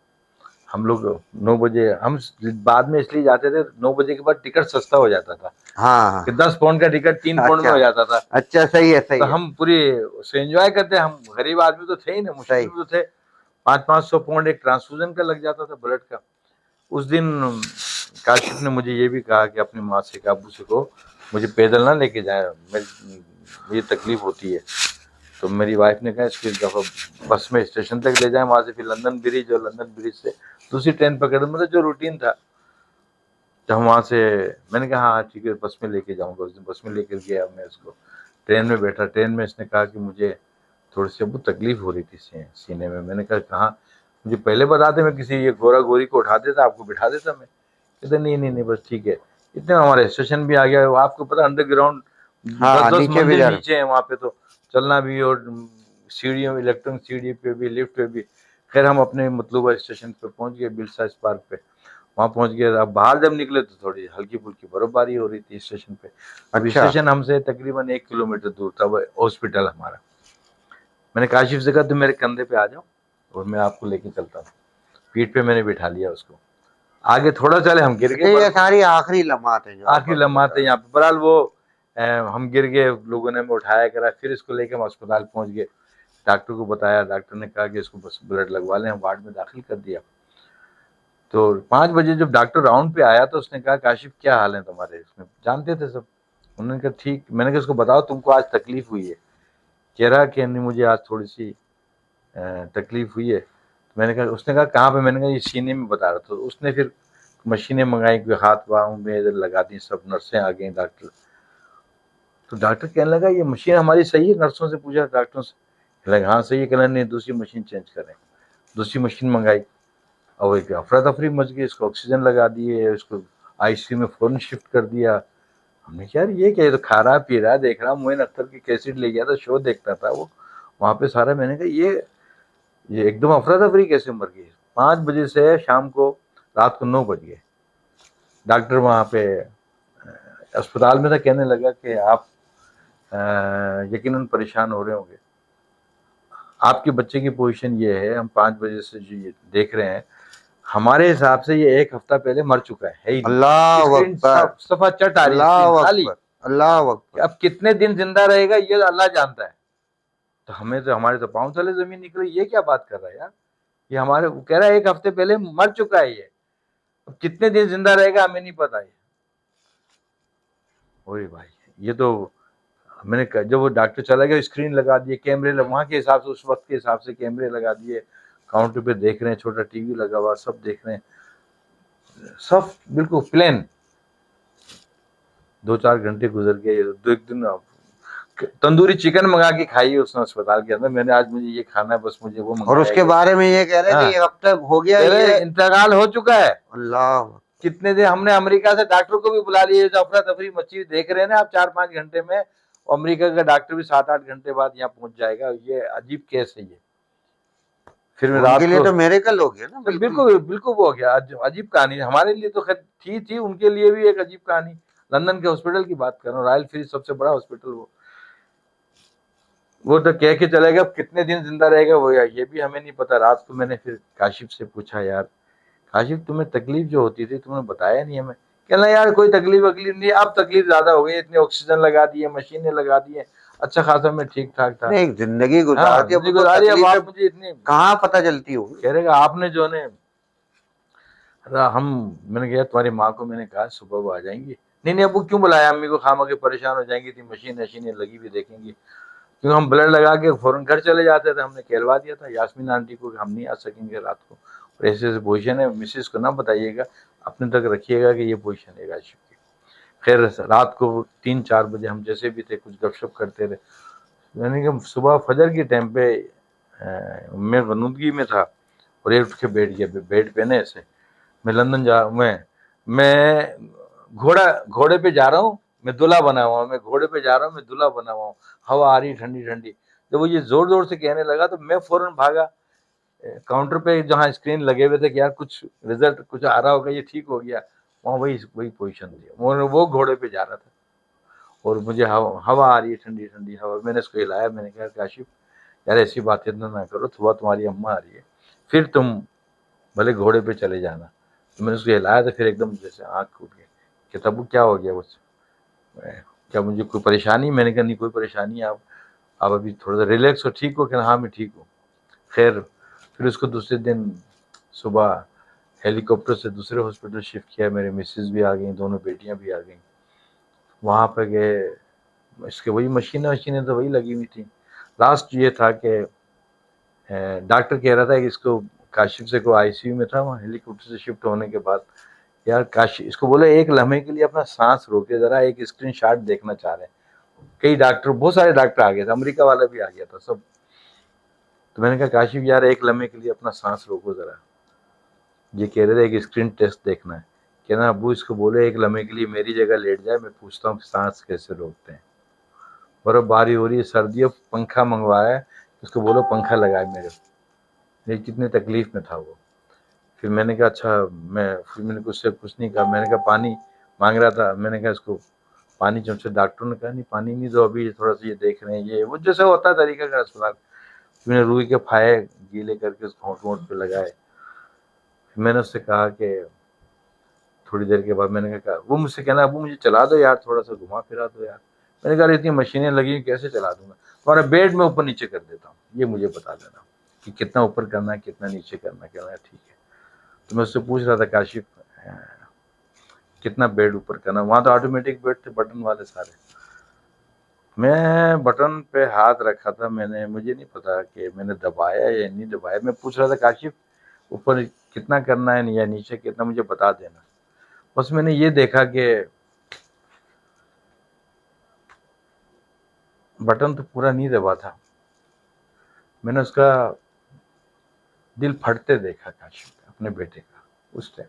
Speaker 3: 9 بجے. ہم بعد میں اس لیے جاتے تھے 9 بجے کے بعد ٹکٹ سستا ہو جاتا تھا،
Speaker 1: ہاں
Speaker 3: کہ 10 پاؤنڈ کا ٹکٹ 3 پاؤنڈ میں ہو جاتا تھا.
Speaker 1: اچھا صحیح ہے، صحیح
Speaker 3: تو
Speaker 1: ہے.
Speaker 3: ہم پوری اسے انجوائے کرتے. ہم غریب آدمی تو تھے ہی نا، مشکل تو تھے. 500 پاؤنڈ ایک ٹرانسفیوژن کا لگ جاتا تھا بلڈ کا. اس دن کاشف نے مجھے یہ بھی کہا کہ اپنی ماں سے کہ ابو سے کہو مجھے پیدل نہ لے کے جائیں، مجھے تکلیف ہوتی ہے. تو میری وائف نے کہا اس کی دفعہ بس میں اسٹیشن تک لے جائیں، وہاں سے پھر لندن برج، اور لندن برج سے دوسری ٹرین پکڑ. مطلب جو روٹین تھا. تو ہم وہاں سے، میں نے کہا ہاں ٹھیک ہے بس میں لے کے جاؤں گا. اس دن بس میں لے کر گیا میں اس کو. ٹرین میں بیٹھا، ٹرین میں اس نے کہا کہ مجھے تھوڑی سی ابو تکلیف ہو رہی تھی سینے میں. میں نے کہا کہاں، مجھے پہلے بتاتے میں کسی یہ گورا گوری کو اٹھا دیتا، آپ کو بٹھا دیتا. میں کہتے نہیں بس ٹھیک ہے. اتنے ہمارا اسٹیشن بھی آ گیا. آپ کو پتا انڈر گراؤنڈ 10
Speaker 1: نیچے بھی
Speaker 3: منزل
Speaker 1: جا رہے.
Speaker 3: نیچے ہیں وہاں پہ، تو چلنا بھی اور سیڑھیوں، الیکٹرک سیڑھی پہ بھی، لفٹ پہ بھی. خیر ہم اپنے مطلوبہ اسٹیشن پہ پہنچ گئے، بل سائز پارک پہ. وہاں پہنچ گئے. اب باہر جب نکلے تو تھوڑی ہلکی پھلکی برف باری ہو رہی تھی اسٹیشن پہ. اب
Speaker 1: اچھا
Speaker 3: اسٹیشن ہم سے تقریباً 1 کلومیٹر دور تھا، وہ ہاسپٹل ہمارا. میں نے کاشف سے کہا تم میرے کندھے پہ آ جاؤ اور میں آپ کو لے کے چلتا ہوں. پیٹھ پہ میں نے بٹھا لیا اس کو. آگے تھوڑا چلے ہم گر گئے.
Speaker 1: یہ ساری آخری لمحات ہیں جو
Speaker 3: آخری لمحات ہے یہاں پہ. برحال وہ ہم گر گئے، لوگوں نے ہمیں اٹھایا کرا. پھر اس کو لے کے ہم اسپتال پہنچ گئے. ڈاکٹر کو بتایا، ڈاکٹر نے کہا کہ اس کو بس بلڈ لگوا لیں. ہم وارڈ میں داخل کر دیا. تو 5 بجے جب ڈاکٹر راؤنڈ پہ آیا تو اس نے کہا کاشف کیا حال ہے تمہارے. اس میں جانتے تھے سب، انہوں نے کہا ٹھیک. میں نے کہا اس کو بتاؤ تم کو آج تکلیف ہوئی ہے. کہہ رہا کہ نہیں مجھے آج تھوڑی سی تکلیف ہوئی ہے. میں نے کہا, اس نے کہا کہاں پہ؟ میں نے کہا یہ سینے میں بتا رہا تھا. اس نے پھر مشینیں منگائی, کوئی ہاتھ باہوں میں ادھر لگا دی, سب نرسیں آ گئیں, ڈاکٹر. تو ڈاکٹر کہنے لگا یہ مشین ہماری صحیح ہے؟ نرسوں سے پوچھا, ڈاکٹروں سے. کہنے لگا ہاں صحیح ہے. کہنے نہیں دوسری مشین چینج کریں. دوسری مشین منگائی, اور ایک افراتفری مچ گئی. اس کو آکسیجن لگا دیے, اس کو آئی سی یو میں فوراً شفٹ کر دیا. ہم نے کہا یار یہ کیا, یہ تو کھا رہا پی رہا دیکھ رہا. معین اختر کی کیسٹ لے گیا تھا, شو دیکھتا تھا وہ وہاں پہ سارا. میں نے کہا یہ ایک دم افراتفری کیسے مر گئی؟ 5 بجے سے شام کو رات کو 9 بج گئے. ڈاکٹر وہاں پہ اسپتال میں تھا. کہنے لگا کہ آپ یقیناً پریشان ہو رہے ہوں گے. آپ کے بچے کی پوزیشن یہ ہے, ہم 5 بجے سے جو یہ دیکھ رہے ہیں, ہمارے حساب سے یہ 1 ہفتہ پہلے مر چکا ہے ہی نہیں.
Speaker 1: اللہ
Speaker 3: اسکرین
Speaker 1: اکبر,
Speaker 3: صفحہ چٹ آ رہی ہے,
Speaker 1: اللہ
Speaker 3: اسکرین خالی.
Speaker 1: اکبر, اللہ اکبر.
Speaker 3: اب کتنے دن زندہ رہے گا یہ اللہ جانتا ہے. تو ہمارے تو پاؤں تلے زمین نکل رہی. یہ کیا بات کر رہا ہے یار؟ یہ ہمارے وہ کہہ رہا ہے 1 ہفتے پہلے مر چکا ہے یہ. اب کتنے دن زندہ رہے گا ہمیں نہیں پتا. اوے بھائی یہ تو میں نے کہا, جب وہ ڈاکٹر چلا گیا اسکرین لگا دیے, کیمرے وہاں کے حساب سے اس وقت کے حساب سے کیمرے لگا دیے, کاؤنٹر پہ دیکھ رہے ہیں, چھوٹا ٹی وی لگا ہوا, سب دیکھ رہے ہیں, سب بالکل پلین. 2-4 گھنٹے گزر گئے. 2 دن تندوری چکن منگا کے کھائی اس نے اسپتال کے اندر. میں نے آج مجھے یہ کھانا ہے, بس مجھے وہ منگایا.
Speaker 1: اور اس کے بارے میں یہ کہہ رہے ہیں کہ یہ اب تک ہو گیا, یہ
Speaker 3: انتقال ہو چکا ہے.
Speaker 1: اللہ
Speaker 3: کتنے دن ہم نے امریکہ سے ڈاکٹر کو بھی بلا لیے. جو افراتفری مچی دیکھ رہے ہیں نا آپ 4-5 گھنٹے میں, امریکہ کا ڈاکٹر بھی 7-8 گھنٹے بعد یہاں پہنچ جائے گا. یہ عجیب کیس ہے یہ. پھر میں
Speaker 1: ان
Speaker 3: رات
Speaker 1: کے لیے
Speaker 3: کو
Speaker 1: تو میریکل ہو گیا نا.
Speaker 3: بالکل وہ ہو گیا. عجیب کہانی. ہمارے لیے تو خیر تھی, ان کے لیے بھی ایک عجیب کہانی. لندن کے ہاسپٹل کی بات کر رہا ہوں, رائل فری سب سے بڑا ہاسپٹل. وہ تو کہہ کے چلے گا کتنے دن زندہ رہے گا وہ, یہ بھی ہمیں نہیں پتا. رات کو میں نے پھر کاشف سے پوچھا, یار کاشف تمہیں تکلیف جو ہوتی تھی تم نے بتایا نہیں ہمیں. کہنا یار کوئی تکلیف نہیں, اب تکلیف زیادہ ہو گئی. اتنے آکسیجن لگا دیے, مشینیں لگا دیے, اچھا خاصا میں ٹھیک ٹھاک تھا.
Speaker 1: نہیں, زندگی گزار دی,
Speaker 3: گزاری. اب آپ مجھے اتنی
Speaker 1: کہاں پتہ چلتی ہوگی.
Speaker 3: کہہ رہے گا آپ نے جو ہے میں نے کہا تمہاری ماں کو میں نے کہا صبح وہ آ جائیں گی. نہیں ابو کیوں بلایا, امی کو خامہ کے پریشان ہو جائیں گی تھی, مشینیں لگی ہوئی دیکھیں گی. کیونکہ ہم بلڈ لگا کے فوراً گھر چلے جاتے تھے. ہم نے کہلوا دیا تھا یاسمین آنٹی کو کہ ہم نہیں آ سکیں گے رات کو, اور ایسے پوزیشن ہے, مسز کو نہ بتائیے گا, اپنے تک رکھیے گا کہ یہ پوزیشن ہے کاشف کی. خیر رات کو 3-4 بجے ہم جیسے بھی تھے کچھ گپ شپ کرتے رہے. یعنی کہ صبح فجر کی ٹائم پہ میں غنودگی میں تھا, اور یہ اٹھ کے بیٹھ گیا بیڈ پہ نا ایسے. میں لندن میں گھوڑے پہ جا رہا ہوں, میں دلہا بنا ہوا ہوں. میں گھوڑے پہ جا رہا ہوں, میں دلہا بنا ہوا ہوں. ہوا آ رہی ٹھنڈی ٹھنڈی. جب وہ یہ زور سے کہنے لگا تو میں فوراً بھاگا کاؤنٹر پہ جہاں اسکرین لگے ہوئے تھے کہ یار کچھ رزلٹ کچھ آ رہا ہوگا, یہ ٹھیک ہو گیا. وہاں وہی پوزیشن دی. وہ گھوڑے پہ جا رہا تھا, اور مجھے ہوا آ رہی ہے ٹھنڈی ٹھنڈی ہوا. میں نے اس کو ہلایا, میں نے کہا کاشف یار ایسی باتیں نہ کرو, صبح تمہاری اماں آ رہی ہے, پھر تم بھلے گھوڑے پہ چلے جانا. تو میں نے اس کو ہلایا تو پھر ایک دم جیسے آنکھ کھول گئی کہ تب کیا ہو گیا, کیا مجھے کوئی پریشانی؟ میں نے کہا نہیں کوئی پریشانی ہے, آپ ابھی تھوڑا سا ریلیکس ہو, ٹھیک ہو؟ کہ ہاں میں ٹھیک ہوں. خیر پھر اس کو دوسرے دن صبح ہیلی کاپٹر سے دوسرے ہاسپٹل شفٹ کیا. میرے مسز بھی آ گئیں, دونوں بیٹیاں بھی آ گئیں. وہاں پہ گئے, اس کے وہی مشینیں تو وہی لگی ہوئی تھیں. لاسٹ یہ تھا کہ ڈاکٹر کہہ رہا تھا کہ اس کو کاشف سے کو آئی سی یو میں تھا, وہاں ہیلی کاپٹر سے شفٹ ہونے کے بعد یار کاشف اس کو بولے 1 لمحے کے لیے اپنا سانس روکے, ذرا ایک اسکرین شاٹ دیکھنا چاہ رہے ہیں. کئی ڈاکٹر, بہت سارے ڈاکٹر آ گئے تھے, امریکہ والا بھی آ گیا تھا سب. تو میں نے کہا کاشف یار 1 لمحے کے لیے اپنا سانس روکو ذرا. یہ کہہ رہے تھے ایک اسکرین ٹیسٹ دیکھنا ہے. کہنا ابو اس کو بولے 1 لمحے کے لیے میری جگہ لیٹ جائے, میں پوچھتا ہوں کہ سانس کیسے روکتے ہیں. برف باری ہو رہی ہے, سردی, پنکھا منگوایا ہے, اس کو بولو پنکھا لگائے میرے. یہ کتنی تکلیف میں تھا وہ. پھر میں نے کہا اچھا, پھر میں نے کچھ سے کچھ نہیں کہا. میں نے کہا پانی مانگ رہا تھا, میں نے کہا اس کو پانی چمچے. ڈاکٹر نے کہا نہیں پانی نہیں دو ابھی, تھوڑا سا یہ دیکھ رہے ہیں, یہ وہ جیسے ہوتا ہے طریقہ کا اسپتال. میں نے روئی کے پھائے گیلے کر کے اس کو ہونٹ پہ لگائے. میں نے اس سے کہا کہ تھوڑی دیر کے بعد میں نے کہا, وہ مجھ سے کہنا ابو مجھے چلا دو یار, تھوڑا سا گھما پھرا دو یار. میں نے کہا اتنی مشینیں لگی ہیں کیسے چلا دوں گا, تمہارا بیڈ میں اوپر نیچے کر دیتا ہوں, یہ مجھے بتا دینا کہ کتنا اوپر کرنا ہے کتنا نیچے کرنا ہے. کہنا ٹھیک ہے. تو میں اس سے پوچھ رہا تھا کاشف کتنا بیڈ اوپر کرنا. وہاں تو آٹومیٹک بیڈ تھے بٹن والے سارے. میں بٹن پہ ہاتھ رکھا تھا, مجھے نہیں پتا کہ میں نے دبایا یا نہیں دبایا. میں پوچھ رہا تھا کاشف اوپر کتنا کرنا ہے یا نیچے کتنا, مجھے بتا دینا. بس میں نے یہ دیکھا کہ بٹن تو پورا نہیں دبا تھا. میں نے اس کا دل پھٹتے دیکھا کاشف کا, اپنے بیٹے کا. اس ٹائم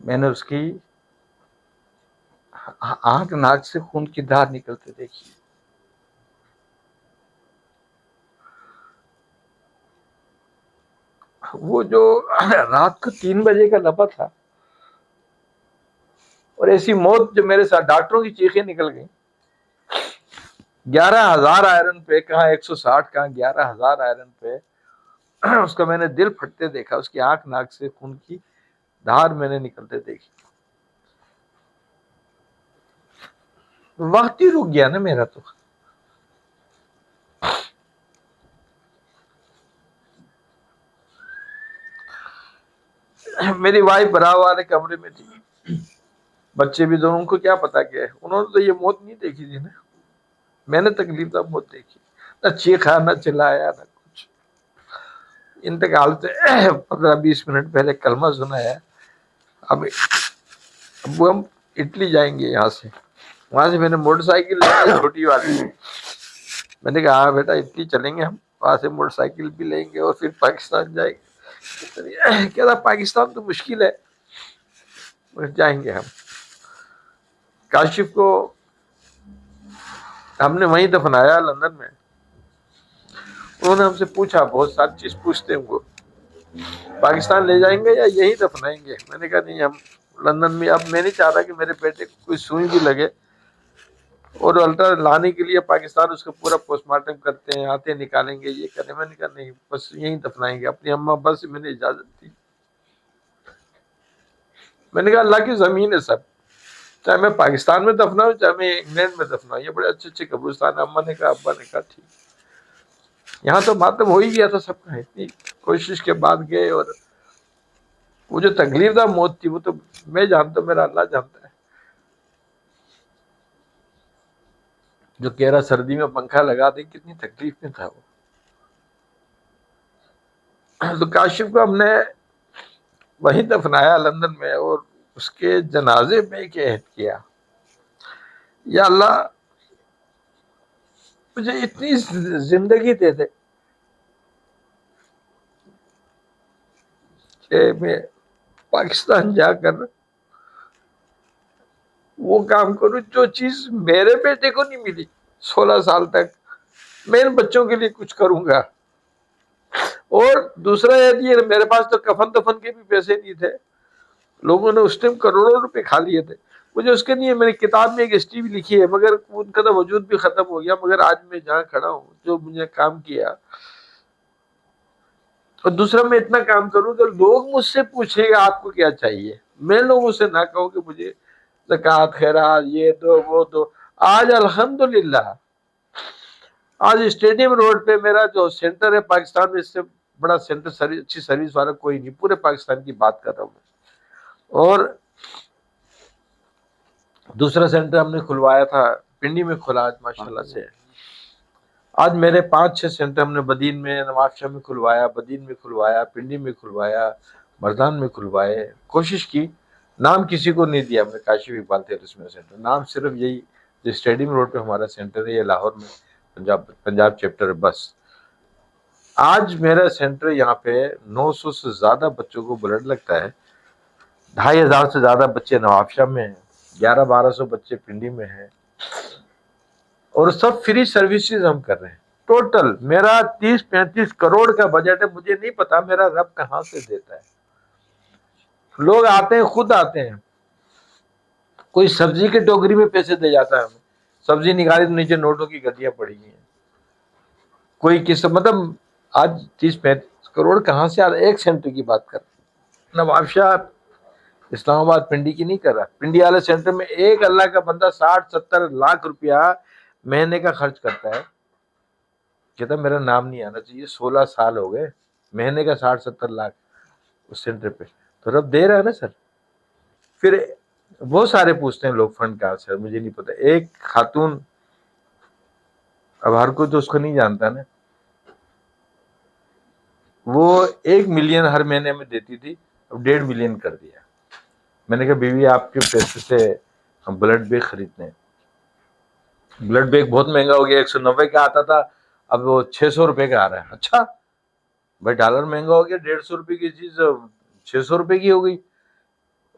Speaker 3: میں نے اس کی آنکھ ناک سے خون کی دھار نکلتے دیکھی. وہ جو رات کو 3 بجے کا لبا تھا, اور ایسی موت جو میرے ساتھ ڈاکٹروں کی چیخیں نکل گئیں. 11,000 آئرن پہ, کہاں 160, کہاں 11,000 آئرن پہ. اس کا میں نے دل پھٹتے دیکھا, اس کی آنکھ ناک سے خون کی دھار میں نے نکلتے دیکھی. وقت ہی رک گیا نا میرا. تو میری وائف برا والے کمرے میں تھی, بچے بھی دونوں. ان کو کیا پتا کہ انہوں نے تو یہ موت نہیں دیکھی تھی نا. میں نے تکلیف دہ موت دیکھی, نہ چیخا نہ چلایا نہ کچھ. انتقال سے 15-20 منٹ پہلے کلمہ سنایا. اب ہم اٹلی جائیں گے یہاں سے. وہاں سے میں نے موٹر سائیکل لی, چھوٹی والی. میں نے کہا ہاں بیٹا اٹلی چلیں گے ہم, وہاں سے موٹر سائیکل بھی لیں گے اور پھر پاکستان جائیں گے. کہتا پاکستان تو مشکل ہے, جائیں گے ہم. کاشف کو ہم نے وہیں دفنایا لندن میں. انہوں نے ہم سے پوچھا, بہت ساری چیز پوچھتے ہیں وہ, پاکستان لے جائیں گے یا یہی دفنائیں گے. میں نے کہا نہیں, ہم لندن میں. اب میں نہیں چاہتا کہ میرے بیٹے کو کوئی سوئی بھی لگے اور الٹا لانے کے لیے پاکستان اس کا پورا پوسٹ مارٹم کرتے ہیں, آتے نکالیں گے, یہ کریں. میں نے کہا نہیں, بس یہیں دفنائیں گے. اپنی اماں ابا سے میں نے اجازت دی. میں نے کہا اللہ کی زمین ہے سب, چاہے میں پاکستان میں دفناؤں چاہے میں انگلینڈ میں دفناؤں, یہ بڑے اچھے اچھے قبرستان. اماں نے کہا, ابا نے کہا ٹھیک. یہاں تو ماتم ہو ہی گیا تھا سب کا. اتنی کوشش کے بعد گئے, اور وہ جو تکلیف دہ موت تھی وہ تو میں جانتا ہوں, میرا اللہ جانتا ہے. جو کہہ رہا سردی میں پنکھا لگا دیں, کتنی تکلیف میں تھا وہ. تو کاشف کو ہم نے وہیں دفنایا لندن میں, اور اس کے جنازے میں ایک عہد کیا, یا اللہ مجھے اتنی زندگی دے دے کہ میں پاکستان جا کر وہ کام کروں جو چیز میرے بیٹے کو نہیں ملی 16 سال تک. میں ان بچوں کے لیے کچھ کروں گا. اور دوسرا یہ, میرے پاس تو کفن دفن کے بھی پیسے نہیں تھے. لوگوں نے اس ٹائم کروڑوں روپے کھا لیے تھے. مجھے اس کے لیے میں نے کتاب میں ایک ہسٹری بھی لکھی ہے, مگر ان کا تو وجود بھی ختم ہو گیا. مگر آج میں جہاں کھڑا ہوں, جو مجھے کام کیا, اور دوسرا میں اتنا کام کروں کہ لوگ مجھ سے پوچھیں گے آپ کو کیا چاہیے. میں لوگوں سے نہ کہوں کہ مجھے زکوٰۃ خیرات یہ دو وہ دو. آج الحمدللہ آج اسٹیڈیم روڈ پہ میرا جو سینٹر ہے پاکستان میں, اس سے بڑا سینٹر اچھی سروس والا کوئی نہیں. پورے پاکستان کی بات کر رہا ہوں. اور دوسرا سینٹر ہم نے کھلوایا تھا پنڈی میں, کھلا آج ماشاءاللہ سے. آج میرے 5-6 سینٹر ہم نے بدین میں, نواب شاہ میں کھلوایا, بدین میں کھلوایا, پنڈی میں کھلوایا, مردان میں کھلوائے. کوشش کی, نام کسی کو نہیں دیا. ہم نے کاشف اقبال تھیلسمیا سینٹر, نام صرف یہی جو اسٹیڈیم روڈ پہ ہمارا سینٹر ہے, یہ لاہور میں پنجاب چیپٹر ہے بس. آج میرا سینٹر یہاں پہ 900 سے زیادہ بچوں کو بلڈ لگتا ہے. 2,500 سے زیادہ بچے نواب شاہ میں ہیں, 1100-1200 بچے پنڈی میں ہیں, اور سب فری سروسز ہم کر رہے ہیں. ٹوٹل میرا 30-35 کروڑ کا بجٹ ہے. مجھے نہیں پتا میرا رب کہاں سے دیتا ہے. لوگ آتے ہیں, خود آتے ہیں. کوئی سبزی کے ٹوکری میں پیسے دے جاتا ہے ہمیں, سبزی نکالی تو نیچے نوٹوں کی گدیاں پڑی ہیں. کوئی کس مطلب آج 30-35 کروڑ کہاں سے آتا ہے. ایک سینٹر کی بات کر, نواب شاہ اسلام آباد پنڈی کی نہیں کر رہا. پنڈی والے سینٹر میں ایک اللہ کا بندہ 60-70 لاکھ روپیہ مہینے کا خرچ کرتا ہے. کہتا میرا نام نہیں آنا چاہیے, 16 سال ہو گئے, مہینے کا 60-70 لاکھ اس سینٹر پہ. تو رب دے رہا ہے نا سر. پھر بہت سارے پوچھتے ہیں لوگ فنڈ کہاں سے, مجھے نہیں پتا. ایک خاتون, اب ہر کوئی تو اس کو نہیں جانتا نا, وہ 1 ملین ہر مہینے میں دیتی تھی, اب 1.5 ملین کر دیا. میں نے کہا بیوی آپ کے پیسے سے ہم بلڈ بیگ خریدتے ہیں. بلڈ بیگ بہت مہنگا ہو گیا, 190 کا آتا تھا, اب وہ 600 روپے کا آ رہا ہے. اچھا بھائی ڈالر مہنگا ہو گیا, 150 روپے کی چیز 600 روپے کی ہو گئی.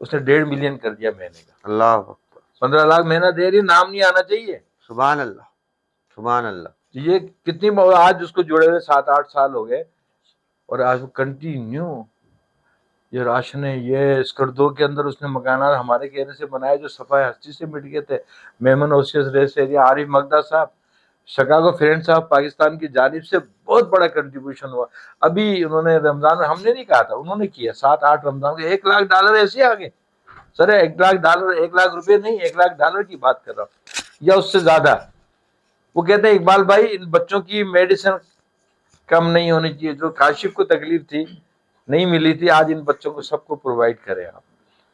Speaker 3: اس نے 1.5 ملین کر دیا مہینے کا.
Speaker 1: اللہ اکبر,
Speaker 3: 15 لاکھ مہینہ دے رہی, نام نہیں آنا چاہیے.
Speaker 1: سبحان اللہ, سبحان اللہ.
Speaker 3: یہ کتنی, آج اس کو جڑے ہوئے 7-8 سال ہو گئے, اور آج وہ کنٹینیو یہ راشن ہے, یہ اسکردو کے اندر اس نے مکانات ہمارے کہنے سے بنائے جو صفائی ہستی سے مٹ گئے تھے. میمن اوسیس ریس ایریا, عارف مقدہ صاحب, شکاگو فرینڈ صاحب, پاکستان کی جانب سے بہت بڑا کنٹریبیوشن ہوا. ابھی انہوں نے رمضان میں, ہم نے نہیں کہا تھا, انہوں نے کیا 7-8 رمضان کے $1 لاکھ ایسے آگے. سر $1 لاکھ, 1 لاکھ روپے نہیں, $1 لاکھ کی بات کر رہا ہوں, یا اس سے زیادہ. وہ کہتے ہیں اقبال بھائی ان بچوں کی میڈیسن کم نہیں ہونی چاہیے, جو کاشف کو تکلیف تھی نہیں ملی تھی, آج ان بچوں کو سب کو پرووائڈ کریں آپ.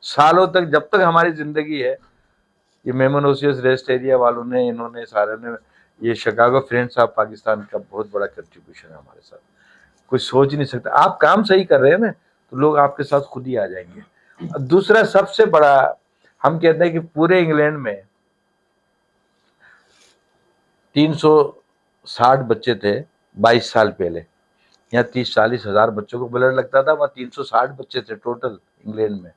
Speaker 3: سالوں تک جب تک ہماری زندگی ہے, یہ میمن اوسیس ریسٹ ایریا والوں نے, انہوں نے سارے نے, یہ شکاگو فرینڈ صاحب, پاکستان کا بہت بڑا کنٹریبیوشن ہے ہمارے ساتھ. کوئی سوچ نہیں سکتا. آپ کام صحیح کر رہے ہیں نا, تو لوگ آپ کے ساتھ خود ہی آ جائیں گے. دوسرا سب سے بڑا, ہم کہتے ہیں کہ پورے انگلینڈ میں 360 بچے تھے 22 سال پہلے, یہاں 30-40 ہزار بچوں کو بلڈ لگتا تھا, وہاں 360 بچے تھے ٹوٹل انگلینڈ میں.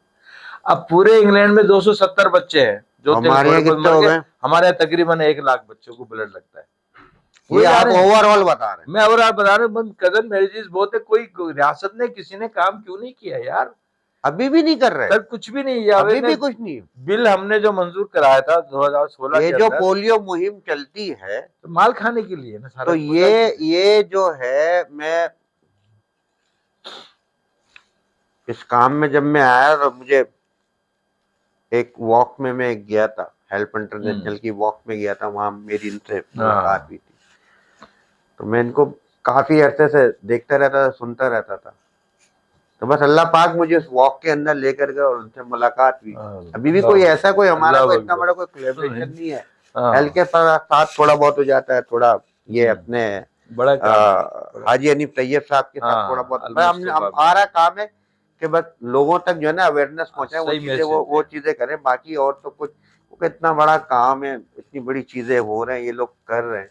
Speaker 3: اب پورے انگلینڈ میں 270 بچے ہیں جو
Speaker 1: ہمارے یہاں کتنے ہو گئے؟
Speaker 3: ہمارے یہاں تقریباً 1 لاکھ بچوں کو بلڈ لگتا ہے.
Speaker 1: یہ آپ اوور آل بتا رہے ہیں.
Speaker 3: میں اوور آل بتا رہا ہوں. کزن میریجز بہت ہے, کوئی ریاست نے کسی نے کام کیوں نہیں کیا یار؟
Speaker 1: ابھی بھی نہیں کر رہے,
Speaker 3: سر کچھ بھی نہیں.
Speaker 1: ابھی بھی کچھ نہیں.
Speaker 3: بل ہم نے جو منظور کرایا تھا 2016
Speaker 1: یہ
Speaker 3: کے
Speaker 1: جو
Speaker 3: اندر,
Speaker 1: پولیو مہم چلتی ہے
Speaker 3: تو مال کھانے کے لیے نا سارا.
Speaker 1: تو یہ جو ہے, میں اس کام میں جب میں آیا تو مجھے ایک واک میں گیا تھا, ہیلپ انٹرنیشنل کی واک میں گیا تھا, وہاں میری ان سے ملاقات ہوئی تھی. تو میں ان کو کافی عرصے سے دیکھتا رہتا تھا, سنتا رہتا تھا. تو بس اللہ پاک مجھے اس واک کے اندر لے کر گیا اور ان سے ملاقات ہوئی. ابھی بھی کوئی ایسا کوئی ہمارا کوئی اتنا بڑا کوئی کولیبریشن نہیں ہے. ہیلتھ کے ساتھ تھوڑا بہت ہو جاتا ہے, تھوڑا یہ اپنے حاجی حنیف طیب صاحب کے ساتھ تھوڑا بہت ہمارا کام ہے کہ بس لوگوں تک جو ہے نا اویئرنیس پہنچائے, وہ چیزیں کریں. باقی اور تو کچھ, اتنا بڑا کام ہے, اتنی بڑی چیزیں ہو رہے ہیں, یہ لوگ کر رہے ہیں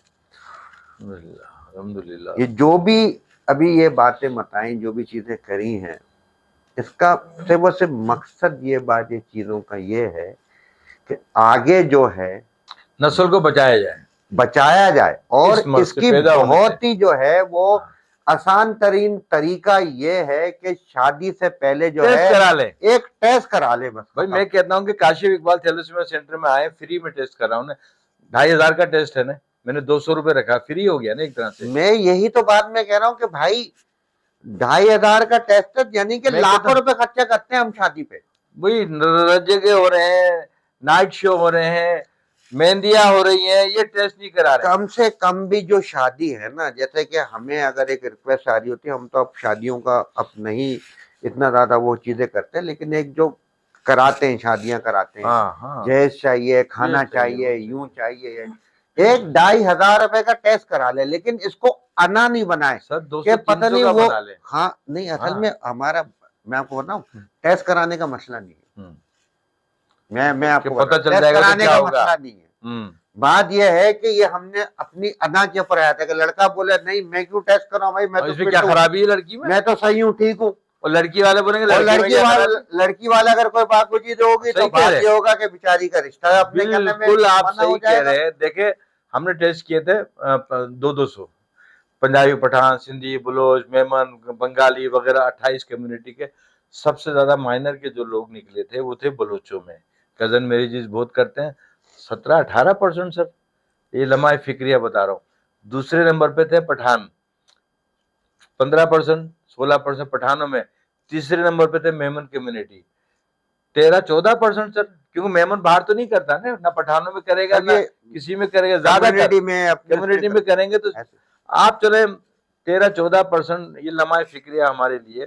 Speaker 3: الحمدللہ.
Speaker 1: یہ جو بھی ابھی یہ باتیں بتائیں, جو بھی چیزیں کری ہیں, اس کا صرف مقصد یہ بات, یہ چیزوں کا یہ ہے کہ آگے جو ہے
Speaker 3: نسل کو بچایا جائے, اور
Speaker 1: اس کی بہت ہی جو ہے وہ آسان ترین طریقہ یہ ہے کہ شادی سے پہلے جو ہے ایک ٹیسٹ کرا لے. بس
Speaker 3: بھائی میں کہتا ہوں کہ کاشف اقبال تھیلیسیمیا سینٹر میں آئے, فری میں ٹیسٹ کر رہا ہوں. 2,500 کا ٹیسٹ ہے نا, میں نے 200 روپے رکھا, فری ہو گیا نا ایک طرح سے.
Speaker 1: میں یہی تو بات میں کہہ رہا ہوں کہ بھائی 2,500 کا ٹیسٹ, یعنی کہ لاکھوں روپے خرچہ کرتے ہیں ہم شادی پہ.
Speaker 3: وہی رجے ہو رہے ہیں, نائٹ شو ہو رہے ہیں, مہندیاں ہو رہی ہیں, یہ ٹیسٹ نہیں کرا رہے.
Speaker 1: کم سے کم بھی جو شادی ہے نا, جیسے کہ ہمیں اگر ایک ریکویسٹ آ رہی ہوتی ہے, ہم تو اب شادیوں کا اب نہیں اتنا زیادہ وہ چیزیں کرتے ہیں, لیکن ایک جو کراتے ہیں, شادیاں کراتے ہیں, جہیز چاہیے, کھانا چاہیے, یوں چاہیے, 1,500 روپے کا ٹیسٹ کرا لے, لیکن اس کو انا نہیں بنائے کہ پتہ نہیں وہ, ہاں نہیں, اصل میں ہمارا, میں آپ کو بتاؤں, ٹیسٹ کرانے کا مسئلہ نہیں ہے. میں آپ کو
Speaker 3: پتہ چل جائے گا
Speaker 1: کرانے کا مسئلہ نہیں ہے. بات یہ ہے کہ یہ ہم نے اپنی ادا کے اوپر آیا تھا کہ لڑکا بولے نہیں میں کیوں ٹیسٹ کراؤں بھائی, میں تو
Speaker 3: کیا خرابی ہے لڑکی
Speaker 1: میں تو صحیح ہوں, ٹھیک ہوں.
Speaker 3: اور لڑکی والے بولیں گے
Speaker 1: لڑکی والا اگر کوئی بات کو چیز ہوگی تو بات یہ ہوگا کہ بیچاری کا رشتہ اپنے کرنے میں.
Speaker 3: بالکل آپ صحیح کہہ رہے ہیں. دیکھیں ہم نے ٹیسٹ کیے تھے 200 پنجابی, پٹھان, سندھی, بلوچ, میمن, بنگالی وغیرہ 28 کمیونٹی کے. سب سے زیادہ مائنر کے جو لوگ نکلے تھے وہ تھے بلوچوں میں. کزن میریجز بہت کرتے ہیں, 17-18%. سر یہ لمحہ فکریہ بتا رہا ہوں. دوسرے نمبر پہ تھے پٹھان, 15%, 16% پٹھانوں میں. تیسرے نمبر پہ تھے میمن کمیونٹی, 13-14%. سر کیونکہ میمن باہر تو نہیں کرتا نا, نہ پٹھانوں میں کرے گا نہ کسی میں کرے گا, زیادہ کمیونٹی میں کریں گے. تو آپ چلے 13-14%, یہ لمحہ فکریہ ہمارے لیے.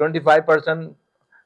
Speaker 3: 25%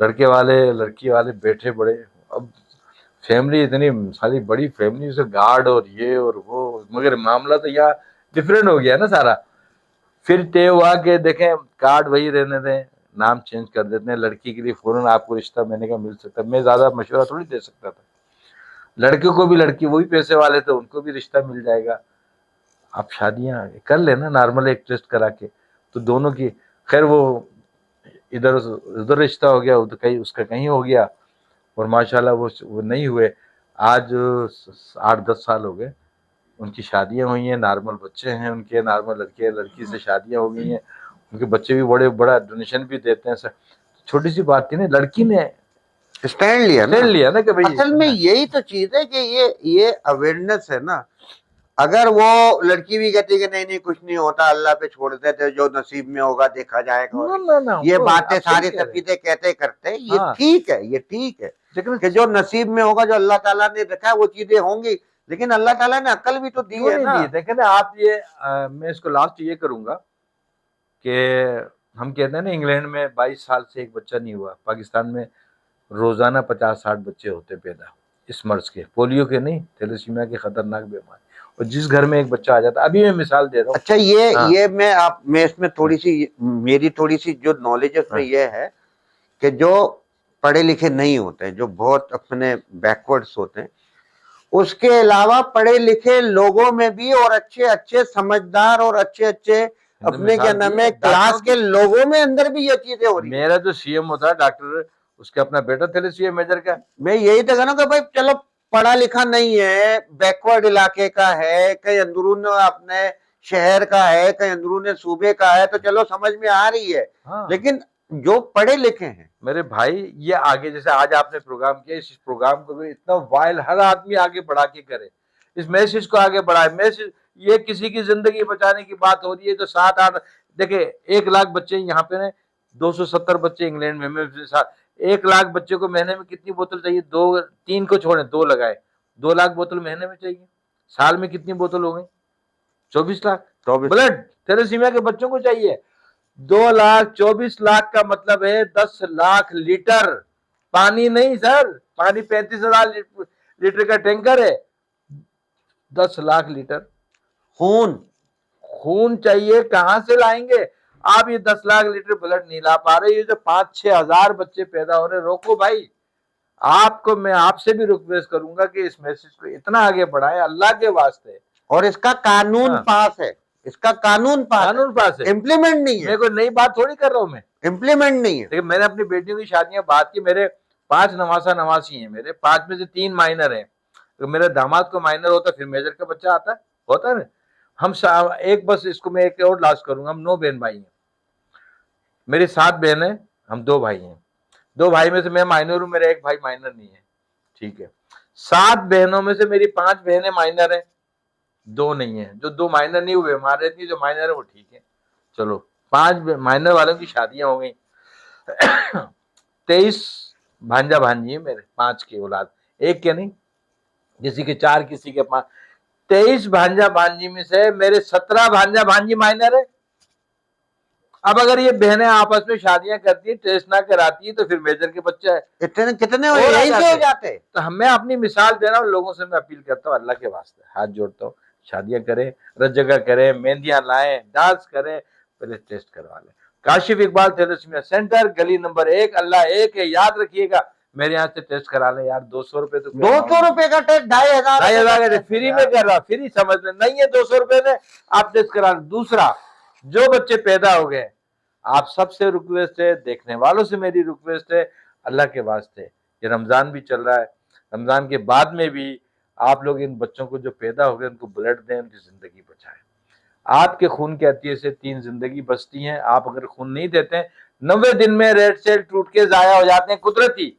Speaker 3: لڑکے والے لڑکی والے بیٹھے بڑے. اب فیملی اتنی ساری بڑی فیملی سے گارڈ اور یہ اور وہ, مگر معاملہ تو یہاں ڈفرینٹ ہو گیا نا سارا. پھر طے ہوا کہ دیکھیں کارڈ وہی رہنے دیں, نام چینج کر دیتے ہیں. لڑکی کے لیے فوراً آپ کو رشتہ میں نے کہا مل سکتا ہے. میں زیادہ مشورہ تھوڑی دے سکتا تھا. لڑکے کو بھی, لڑکی وہی پیسے والے تھے, ان کو بھی رشتہ مل جائے گا. آپ شادیاں کر لینا نارمل ایک ٹیسٹ کرا کے, تو دونوں کی خیر وہ ادھر ادھر رشتہ ہو گیا, ادھر کہیں اس کا کہیں ہو گیا, اور ماشاءاللہ وہ نہیں ہوئے. آج 8-10 سال ہو گئے ان کی شادیاں ہوئی ہیں, نارمل بچے ہیں ان کے, نارمل لڑکی سے شادیاں ہو گئی ہیں, ان کے بچے بھی بڑا ڈونیشن بھی دیتے ہیں سر. چھوٹی سی بات تھی نا, لڑکی نے
Speaker 1: اسٹینڈ لیا
Speaker 3: نا کہ بھائی
Speaker 1: اصل میں یہی تو چیز ہے کہ یہ اویئرنیس ہے نا. اگر وہ لڑکی بھی کہتی کہ نہیں کچھ نہیں ہوتا, اللہ پہ چھوڑ دیتے, جو نصیب میں ہوگا دیکھا جائے گا, یہ باتیں ساری تفریحیں کہتے کرتے, یہ ٹھیک ہے, یہ ٹھیک ہے کہ جو نصیب میں ہوگا, جو اللہ تعالیٰ نے رکھا ہے وہ چیزیں ہوں گی, لیکن اللہ تعالیٰ نے عقل بھی تو دی ہے نا.
Speaker 3: دیکھیں نا آپ, یہ میں اس کو لاسٹ یہ کروں گا کہ ہم کہتے ہیں نا انگلینڈ میں 22 سال سے ایک بچہ نہیں ہوا, پاکستان میں روزانہ 50-60 بچے ہوتے پیدا اس مرض کے, پولیو کے نہیں, تھیلیسیمیا کے خطرناک بیماری. اور جس گھر میں ایک بچہ آ جاتا, ابھی میں مثال دے رہا ہوں.
Speaker 1: اچھا یہ میں اس میں میری تھوڑی سی جو نالج ہے اس میں یہ ہے کہ جو پڑھے لکھے نہیں ہوتے, جو بہت اپنے بیکورڈز ہوتے ہیں, اس کے علاوہ پڑھے لکھے لوگوں میں بھی اور اچھے سمجھدار اور اچھے اپنے کیا نام ہے کلاس کے لوگوں میں اندر بھی یہ چیزیں ہو رہی ہیں.
Speaker 3: میرا جو سی ایم ہوتا ہے ڈاکٹر, اس کا اپنا بیٹا تھیلیسیمیا میجر کا.
Speaker 1: میں یہی تو کہنا کہ بھائی چلو پڑھا لکھا نہیں ہے, بیکورڈ علاقے کا ہے, کہیں اندرون اپنے شہر کا ہے, کہیں اندرون صوبے کا ہے, تو چلو سمجھ میں آ رہی ہے. لیکن جو پڑھے لکھے ہیں
Speaker 3: میرے بھائی, یہ آگے جیسے آج آپ نے پروگرام کیا, اس پروگرام کو بھی اتنا وائل ہر آدمی آگے بڑھا کے کرے, اس میسج کو آگے بڑھائے. میسج یہ کسی کی زندگی بچانے کی بات ہو رہی ہے تو 7-8 دیکھیں 1 لاکھ بچے یہاں پہ ہیں, 270 بچے انگلینڈ میں 1 لاکھ بچے کو مہینے میں کتنی بوتل چاہیے؟ 3 کو چھوڑیں, 2 لگائے, 2 لاکھ بوتل مہینے میں چاہیے. سال میں کتنی بوتل ہو گئی؟ 24 لاکھ بلڈ تھیلیسیمیا کے بچوں کو چاہیے. 2,24 لاکھ کا مطلب ہے 10 لاکھ لیٹر پانی. نہیں سر, پانی 35,000 لیٹر کا ٹینکر ہے. 10 لاکھ لیٹر خون چاہیے, کہاں سے لائیں گے آپ؟ یہ 10 لاکھ لیٹر بلڈ نہیں لا پا رہے. یہ جو 5-6 ہزار بچے پیدا ہو رہے, روکو بھائی. آپ کو میں آپ سے بھی ریکویسٹ کروں گا کہ اس میسج کو اتنا آگے بڑھائیں اللہ کے واسطے.
Speaker 1: اور اس کا قانون پاس ہے, اس کا قانون پاس ہے, امپلیمنٹ نہیں ہے.
Speaker 3: میں کوئی نئی بات تھوڑی کر رہا ہوں, میں
Speaker 1: امپلیمنٹ نہیں ہے.
Speaker 3: میں نے اپنی بیٹیوں کی شادیاں بات کی, میرے 5 نواسی ہیں, میرے 5 میں سے 3 مائنر ہیں. میرے داماد کو مائنر ہوتا پھر میجر کا بچہ آتا ہے نا. ہم ایک بس اس کو میں ایک اور لاسٹ کروں گا, ہم 9 بہن بھائی ہیں. میری 7 بہنیں, ہم 2 بھائی ہیں. 2 بھائی میں سے میں مائنر ہوں, میرا ایک بھائی مائنر نہیں ہے, ٹھیک ہے. 7 بہنوں میں سے میری 5 بہنیں مائنر ہیں, 2 نہیں ہیں. جو 2 مائنر نہیں ہوئے ہمارے اتنی, جو مائنر ہے وہ ٹھیک ہے. چلو 5 مائنر والوں کی شادیاں ہو گئی. 23 بھانجا بھانجی ہیں میرے, 5 کی اولاد, ایک کے نہیں, کسی کے 4 کسی کے 5. 23 بھانجا بھانجی میں سے میرے 17 بھانجا بھانجی مائنر ہے. اب اگر یہ بہنیں آپس میں شادیاں کرتی ہیں, ٹیسٹ نہ کراتی ہیں, تو پھر میجر کے بچہ ہے
Speaker 1: کتنے ہو جاتے.
Speaker 3: تو میں اپنی مثال دے رہا ہوں, لوگوں سے میں اپیل کرتا ہوں, اللہ کے واسطے ہاتھ جوڑتا ہوں, شادیاں کریں, رت جگہ کریں, مہندیاں لائیں, ڈانس کریں, پہلے ٹیسٹ کروا لیں. کاشف اقبال تھیلیسیمیا سینٹر, گلی نمبر 1, اللہ ایک ہے, یاد رکھیے گا. میرے یہاں سے ٹیسٹ کرا لیں یار, 200 روپے تو
Speaker 1: 200 روپے کا ٹیسٹ 2,500
Speaker 3: فری میں کر رہا, فری سمجھ لیں, نہیں ہے 200 روپے میں آپ ٹیسٹ کرا لیں. دوسرا, جو بچے پیدا ہو گئے, آپ سب سے ریکویسٹ ہے, دیکھنے والوں سے میری ریکویسٹ ہے, اللہ کے واسطے, یہ رمضان بھی چل رہا ہے, رمضان کے بعد میں بھی آپ لوگ ان بچوں کو جو پیدا ہو گئے ان کو بلڈ دیں, ان کی زندگی بچائیں. آپ کے خون کے عطیے سے 3 زندگی بچتی ہیں. آپ اگر خون نہیں دیتے ہیں, 90 دن میں ریڈ سیل ٹوٹ کے ضائع ہو جاتے ہیں قدرتی,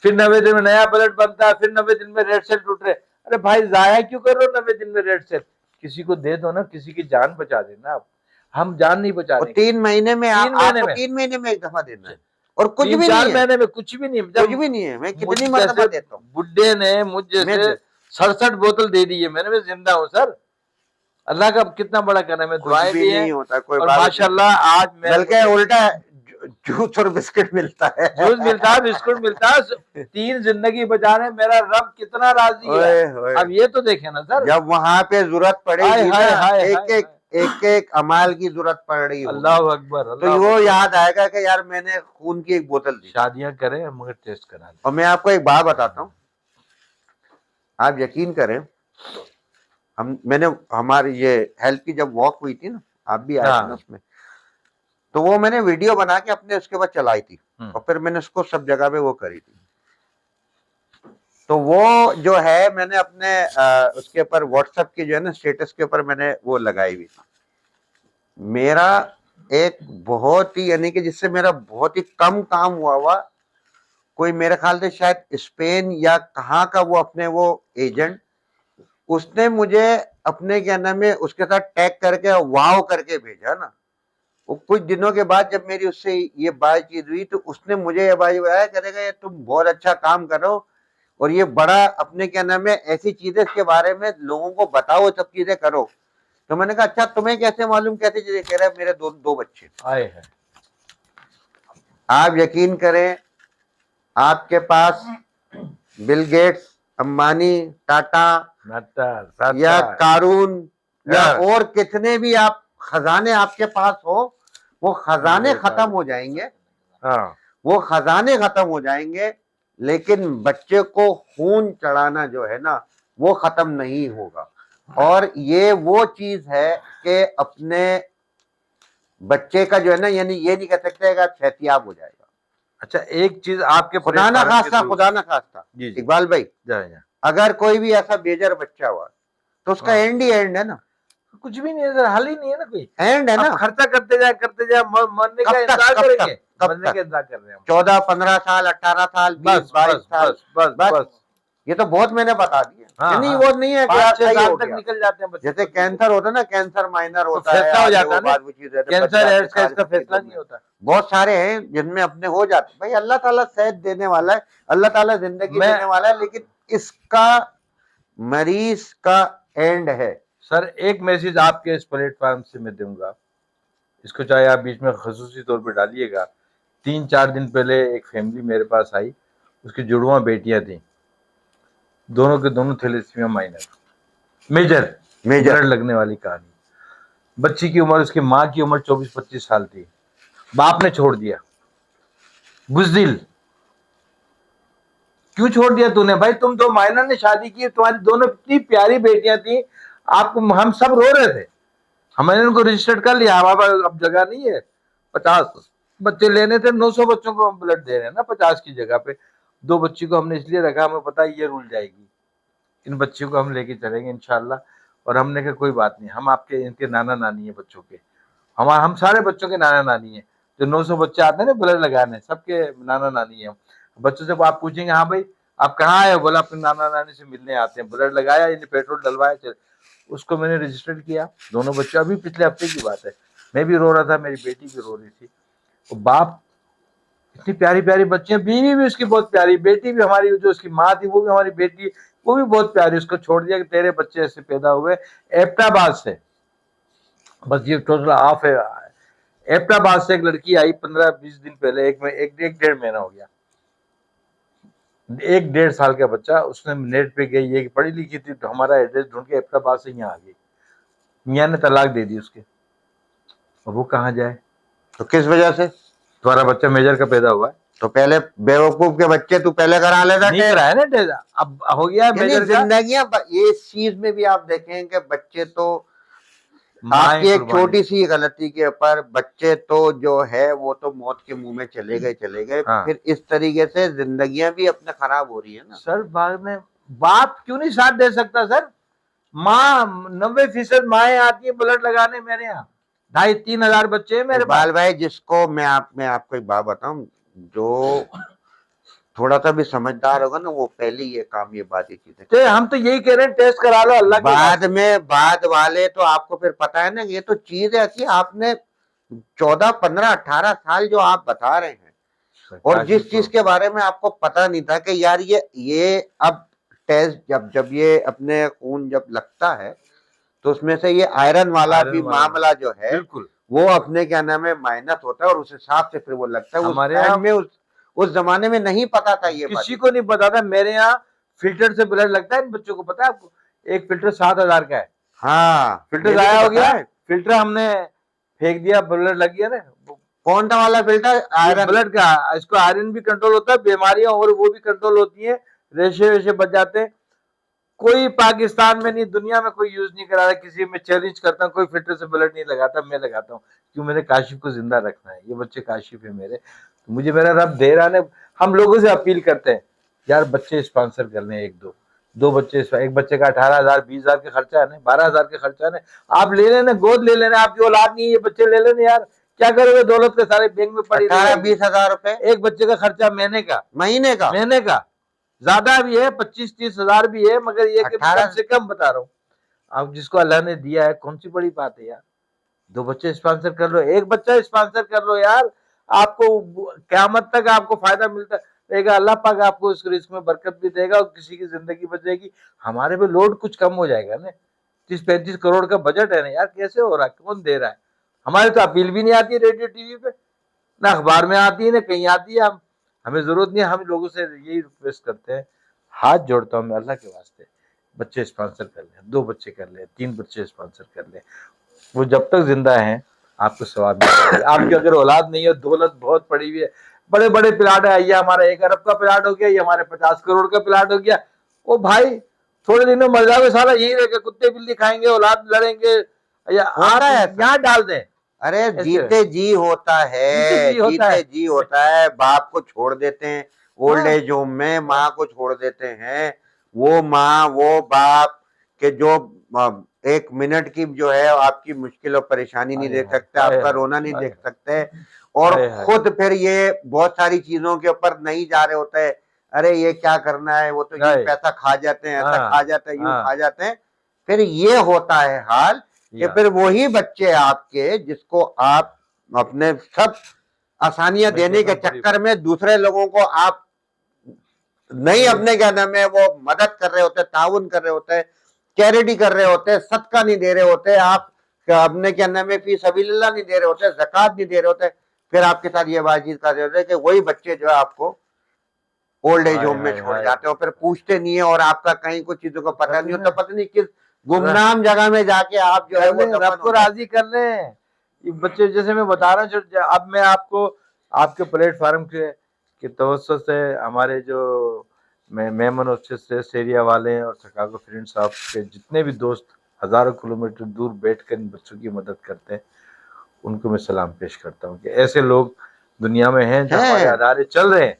Speaker 3: پھر 90 دن میں نیا بلڈ بنتا ہے, پھر 90 دن میں ریڈ سیل ٹوٹ رہے. ارے بھائی ضائع کیوں کر رہے ہو 90 دن میں ریڈ سیل؟ کسی کو دے دو نا, کسی کی جان بچا دینا. آپ ہم جان نہیں بچا رہے.
Speaker 1: 3 مہینے میں 3 مہینے میں ایک دفعہ دینا ہے, اور کچھ بھی نہیں ہے.
Speaker 3: 4 مہینے میں کچھ بھی نہیں,
Speaker 1: کچھ بھی نہیں ہے. میں کتنی مرتبہ دیتا ہوں.
Speaker 3: بڈھے نے مجھ جیسے 67 بوتل دے دی ہے, میں نے زندہ ہوں سر. اللہ کا کتنا بڑا کرم ہے, دعائیں بھی ہیں, اور ماشاءاللہ آج میں
Speaker 1: بلکہ الٹا جوس اور بسکٹ ملتا ہے.
Speaker 3: جوس ملتا ہے, بسکٹ ملتا ہے, 3 زندگی بچانے میرا رب کتنا راضی ہے.
Speaker 1: اوئے ہوئے.
Speaker 3: اب یہ تو دیکھیں نا سر,
Speaker 1: جب وہاں پہ ضرورت پڑے
Speaker 3: ہائے
Speaker 1: گی
Speaker 3: ہائے
Speaker 1: نا,
Speaker 3: ہائے
Speaker 1: ایک ایک امال کی ضرورت پڑ رہی ہوگی,
Speaker 3: اللہ اکبر,
Speaker 1: تو
Speaker 3: اللہ
Speaker 1: وہ یاد آئے گا کہ یار میں نے خون کی ایک بوتل دی.
Speaker 3: شادیاں کریں مگر ٹیسٹ کرا دیں.
Speaker 1: اور میں آپ کو ایک بات بتاتا ہوں, آپ یقین کریں, میں نے ہماری یہ ہیلتھ کی جب واک ہوئی تھی نا, آپ بھی آئے تھے نا اس میں, تو وہ میں نے ویڈیو بنا کے اپنے اس کے بعد چلائی تھی, اور پھر میں نے اس کو سب جگہ پہ وہ کری تھی. تو وہ جو ہے میں نے اپنے اس کے اوپر واٹس ایپ کی جو ہے نا اسٹیٹس کے اوپر میں نے وہ لگائی ہوئی تھی. میرا ایک بہت ہی, یعنی کہ جس سے میرا بہت ہی کم کام ہوا, کوئی میرے خیال سے شاید اسپین یا کہاں کا وہ اپنے وہ ایجنٹ, اس نے مجھے اپنے کیا نام ہے اس کے ساتھ ٹیگ کر کے واو کر کے بھیجا نا. وہ کچھ دنوں کے بعد جب میری اس سے یہ بات چیت ہوئی تو اس نے مجھے یہ بات بتایا, کرے گا یہ تم بہت اچھا کام کرو, اور یہ بڑا اپنے کیا نام ہے ایسی چیزیں اس کے بارے میں لوگوں کو بتاؤ, سب چیزیں کرو. تو میں نے کہا اچھا تمہیں کیسے معلوم, کیسے چیزیں, کہہ رہا ہے میرے دو بچے.
Speaker 3: آئے ہیں.
Speaker 1: آپ یقین کریں, آپ کے پاس بل گیٹس, امبانی, ٹاٹا یا قارون یا اور کتنے بھی آپ خزانے آپ کے پاس ہو, وہ خزانے ختم ہو جائیں گے, وہ خزانے ختم ہو جائیں گے, لیکن بچے کو خون چڑھانا جو ہے نا وہ ختم نہیں ہوگا. اور یہ وہ چیز ہے کہ اپنے بچے کا جو ہے نا, یعنی یہ نہیں کہہ سکتے کہ صحتیاب ہو جائے گا.
Speaker 3: اچھا ایک چیز آپ کے
Speaker 1: خدا نہ خواستہ اقبال بھائی, اگر کوئی بھی ایسا بیجر بچہ ہوا تو اس کا اینڈ ہی اینڈ ہے نا,
Speaker 3: کچھ بھی نہیں ہے, حل ہی نہیں ہے نا, کوئی
Speaker 1: اینڈ ہے نا.
Speaker 3: خرچہ کرتے جائے مرنے کا انتظار کریں گے, مرنے کا انتظار کر رہے ہیں
Speaker 1: 14 15 سال 18 سال 20 22 سال, بس یہ تو بہت میں نے بتا دیا. یعنی وہ نہیں ہے کہ
Speaker 3: 6 سال تک نکل جاتے ہیں,
Speaker 1: جیسے کینسر ہوتا ہے نا, کینسر مائنر ہوتا ہے,
Speaker 3: فیصلہ ہو جاتا ہے, کینسر ایڈز کا اس کا فیصلہ نہیں ہوتا.
Speaker 1: بہت سارے ہیں جن میں اپنے ہو جاتے ہیں. بھائی اللہ تعالیٰ صحت دینے والا ہے, اللہ تعالیٰ زندگی دینے والا ہے, لیکن اس کا مریض کا اینڈ ہے.
Speaker 3: سر ایک میسج آپ کے اس پلیٹ فارم سے میں دوں گا, اس کو چاہے آپ بیچ میں خصوصی طور پہ ڈالیے گا. 3-4 دن پہلے ایک فیملی میرے پاس آئی, اس کی جڑواں بیٹیاں تھیں, دونوں کے دونوں تھیلیسیمیا مائنر, میجر بلڈ لگنے والی کہانی. بچی کی عمر, اس کی ماں کی عمر 24-25 سال تھی, باپ نے چھوڑ دیا. بزدل, کیوں چھوڑ دیا تو نے بھائی, تم 2 مائنر نے شادی کی, تمہاری دونوں اتنی پیاری بیٹیاں تھیں, آپ کو ہم سب رو رہے تھے, ہم نے ان کو رجسٹرڈ کر لیا, اب جگہ نہیں ہے, 50 بچے لینے تھے, 900 بچوں کو ہم بلڈ دے رہے ہیں نا 50 کی جگہ پہ. 2 بچی کو ہم نے اس لیے رکھا, ہمیں پتا یہ رول جائے گی, ان بچیوں کو ہم لے کے چلیں گے انشاءاللہ. اور ہم نے کہا کوئی بات نہیں, ہم آپ کے ان کے نانا نانی ہیں بچوں کے, ہم سارے بچوں کے نانا نانی ہیں. جو 900 بچے آتے ہیں نا بلڈ لگانے, سب کے نانا نانی ہیں. بچوں سے آپ پوچھیں گے ہاں بھائی آپ کہاں آئے, بولا اپنے نانا نانی سے ملنے آتے ہیں, بلڈ لگایا, انہیں پیٹرول ڈلوایا. اس کو میں نے رجسٹرڈ کیا, دونوں بچے, ابھی پچھلے ہفتے کی بات ہے. میں بھی رو رہا تھا, میری بیٹی بھی رو رہی تھی. وہ باپ, اتنی پیاری پیاری بچیاں, بیوی بھی اس کی بہت پیاری, بیٹی بھی ہماری, جو اس کی ماں تھی وہ بھی ہماری بیٹی, وہ بھی بہت پیاری. اس کو چھوڑ دیا کہ تیرے بچے ایسے پیدا ہوئے ایبٹ آباد سے, بس یہ ٹوٹل آف ہے. ایبٹ آباد سے ایک لڑکی آئی 15-20 دن پہلے, ایک 1.5 مہینہ ہو گیا, 1-1.5 سال کا بچہ. اس نے نیٹ پہ گئی, یہ پڑھی لکھی تھی, تو ہمارا ایڈریس ڈھونڈ کے ایبٹ آباد سے یہاں آ گئی. میاں نے طلاق دے دی اس کے, اور وہ کہاں جائے.
Speaker 1: تو کس وجہ سے؟
Speaker 3: تمہارا بچہ میجر کا پیدا ہوا ہے,
Speaker 1: تو پہلے بیوقوف کے بچے تو پہلے کرا لیتا,
Speaker 3: نہیں کرایا نا, اب ہو گیا میجر کا.
Speaker 1: زندگیاں اس چیز میں بھی آپ دیکھیں کہ بچے تو آپ کی ایک چھوٹی سی غلطی کے اوپر بچے تو جو ہے وہ تو موت کے منہ میں چلے گئے. پھر اس طریقے سے زندگیاں بھی اپنے خراب ہو رہی ہیں نا.
Speaker 3: سر بعد میں باپ کیوں نہیں ساتھ دے سکتا سر؟ ماں 90% مائیں آتی ہیں بلڈ لگانے میرے یہاں, 2,500-3 ہزار بچے ہیں میرے
Speaker 1: بال بھائی. جس کو میں آپ کو ایک بات بتاؤں, جو تھوڑا سا بھی سمجھدار ہوگا نا وہ پہلے یہ کام یہ بات یہ چیزیں,
Speaker 3: ہم تو یہی کہہ رہے ہیں ٹیسٹ کرا لو. اللہ
Speaker 1: بعد والے تو آپ کو پھر پتا ہے نا, یہ تو چیز ایسی آپ نے 14 15 18 سال جو آپ بتا رہے ہیں, اور جس چیز کے بارے میں آپ کو پتا نہیں تھا کہ یار یہ اب ٹیسٹ جب یہ اپنے خون جب لگتا ہے تو اس میں سے یہ آئرن والا بھی معاملہ جو ہے وہ اپنے کیا نام ہے محنت ہوتا ہے اور اس حساب سے پھر وہ لگتا ہے.
Speaker 3: ہمارے
Speaker 1: اس
Speaker 3: یہاں
Speaker 1: ٹائم میں اس زمانے میں نہیں پتا تھا یہ بات.
Speaker 3: کسی کو نہیں پتا تھا. میرے یہاں فلٹر سے بلڈ لگتا ہے ان بچوں کو, پتا ہے آپ کو؟ ایک فلٹر 7,000 کا ہے.
Speaker 1: ہاں
Speaker 3: فلٹر ضائع ہو گیا, فلٹر ہم نے پھینک دیا, بلڈ لگ گیا نا.
Speaker 1: کون سا والا فلٹر؟ آئرن.
Speaker 3: بلڈ کا, اس کو آئرن بھی کنٹرول ہوتا ہے, بیماریاں اور وہ بھی کنٹرول ہوتی ہیں, ریشے ویشے بچ جاتے ہیں. کوئی پاکستان میں نہیں, دنیا میں کوئی یوز نہیں کرا رہا. کسی میں چیلنج کرتا ہوں, کوئی فلٹر سے بلڈ نہیں لگاتا, میں لگاتا ہوں. کیوں؟ میں نے کاشف کو زندہ رکھنا ہے. یہ بچے کاشف ہے میرے, مجھے میرا رب دے رہا ہے. ہم لوگوں سے اپیل کرتے ہیں یار بچے اسپانسر کر لیں, ایک دو بچے, ایک بچے کا 18,000 20,000 کا خرچہ ہے نا, 12,000 کا خرچہ ہے نا. آپ لے لینا, گود لے لینا. آپ کی اولاد نہیں ہے, یہ بچے لے لینا یار. کیا کرو گے دولت کے سارے بینک میں پڑی
Speaker 1: 18-20 ہزار روپے
Speaker 3: ایک بچے کا خرچہ مہینے کا,
Speaker 1: مہینے کا
Speaker 3: زیادہ بھی ہے, 25-30 ہزار بھی ہے, مگر یہ کہ
Speaker 1: 18
Speaker 3: کم سے کم بتا رہا ہوں. اب جس کو اللہ نے دیا ہے, کون سی بڑی بات ہے یار. 2 بچے اسپانسر کر لو, ایک بچہ اسپانسر کر لو یار. آپ کو قیامت تک آپ کو فائدہ ملتا رہے گا. اللہ پاک آپ کو اس رزق میں برکت بھی دے گا اور کسی کی زندگی بچ جائے گی. ہمارے پہ لوڈ کچھ کم ہو جائے گا نا. 30-35 کروڑ کا بجٹ ہے نا یار, کیسے ہو رہا ہے, کون دے رہا ہے؟ ہمارے تو اپیل بھی نہیں آتی ریڈیو ٹی وی پہ, نہ اخبار میں آتی ہے, نہ کہیں آتی ہے. ہمیں ضرورت نہیں ہے. ہم لوگوں سے یہی ریکویسٹ کرتے ہیں, ہاتھ جوڑتا ہوں میں اللہ کے واسطے, بچے اسپانسر کر لیں, 2 بچے کر لیں, 3 بچے اسپانسر کر لیں. وہ جب تک زندہ ہیں آپ کو ثواب ملے گا. آپ کی اگر اولاد نہیں ہے, دولت بہت پڑی ہوئی ہے, بڑے بڑے پلاٹ ہے, یہ ہمارا 1 ارب کا پلاٹ ہو گیا, یہ ہمارے 50 کروڑ کا پلاٹ ہو گیا. وہ بھائی تھوڑے دن میں مر جاؤ گے, سارا یہی رہے گا, کتے بلی کھائیں گے, اولاد لڑیں گے. یہاں ڈال دیں.
Speaker 1: ارے جیتے جی ہوتا ہے, جیتے جی ہوتا ہے. باپ کو چھوڑ دیتے ہیں اولڈ ایج ہوم میں, ماں کو چھوڑ دیتے ہیں. وہ ماں وہ باپ کہ جو 1 منٹ کی جو ہے آپ کی مشکل اور پریشانی نہیں دیکھ سکتے, آپ کا رونا نہیں دیکھ سکتے, اور خود پھر یہ بہت ساری چیزوں کے اوپر نہیں جا رہے ہوتے ہیں. ارے یہ کیا کرنا ہے, وہ تو یہ پیسہ کھا جاتے ہیں, ایسا کھا جاتے ہیں, یوں کھا جاتے ہیں. پھر یہ ہوتا ہے حال کہ پھر وہی بچے آپ کے, جس کو آپ اپنے سب آسانیاں دینے کے چکر میں دوسرے لوگوں کو آپ نہیں اپنے کیا نام ہے وہ مدد کر رہے ہوتے, تعاون کر رہے ہوتے, چیریٹی کر رہے ہوتے, صدقہ نہیں دے رہے ہوتے, آپ اپنے کیا نام ہے فی سبیل اللہ نہیں دے رہے ہوتے, زکوٰۃ نہیں دے رہے ہوتے, پھر آپ کے ساتھ یہ بات چیت کر رہے ہوتے کہ وہی بچے جو ہے آپ کو اولڈ ایج ہوم میں چھوڑ جاتے ہو, پھر پوچھتے نہیں ہیں, اور آپ کا کہیں کچھ چیزوں کا پتہ نہیں ہوتا, پتہ نہیں کس گمنام جگہ میں جا کے آپ جو ہے وہ
Speaker 3: رب کو راضی کر لیں. بچے جیسے میں بتا رہا ہوں, اب میں آپ کو آپ کے پلیٹ فارم کے توسط سے ہمارے جو میمن اور ایریا والے اور شکاگو فرینڈ صاحب کے جتنے بھی دوست ہزاروں کلومیٹر دور بیٹھ کر ان بچوں کی مدد کرتے ہیں, ان کو میں سلام پیش کرتا ہوں کہ ایسے لوگ دنیا میں ہیں جو ہمارے ادارے چل رہے ہیں.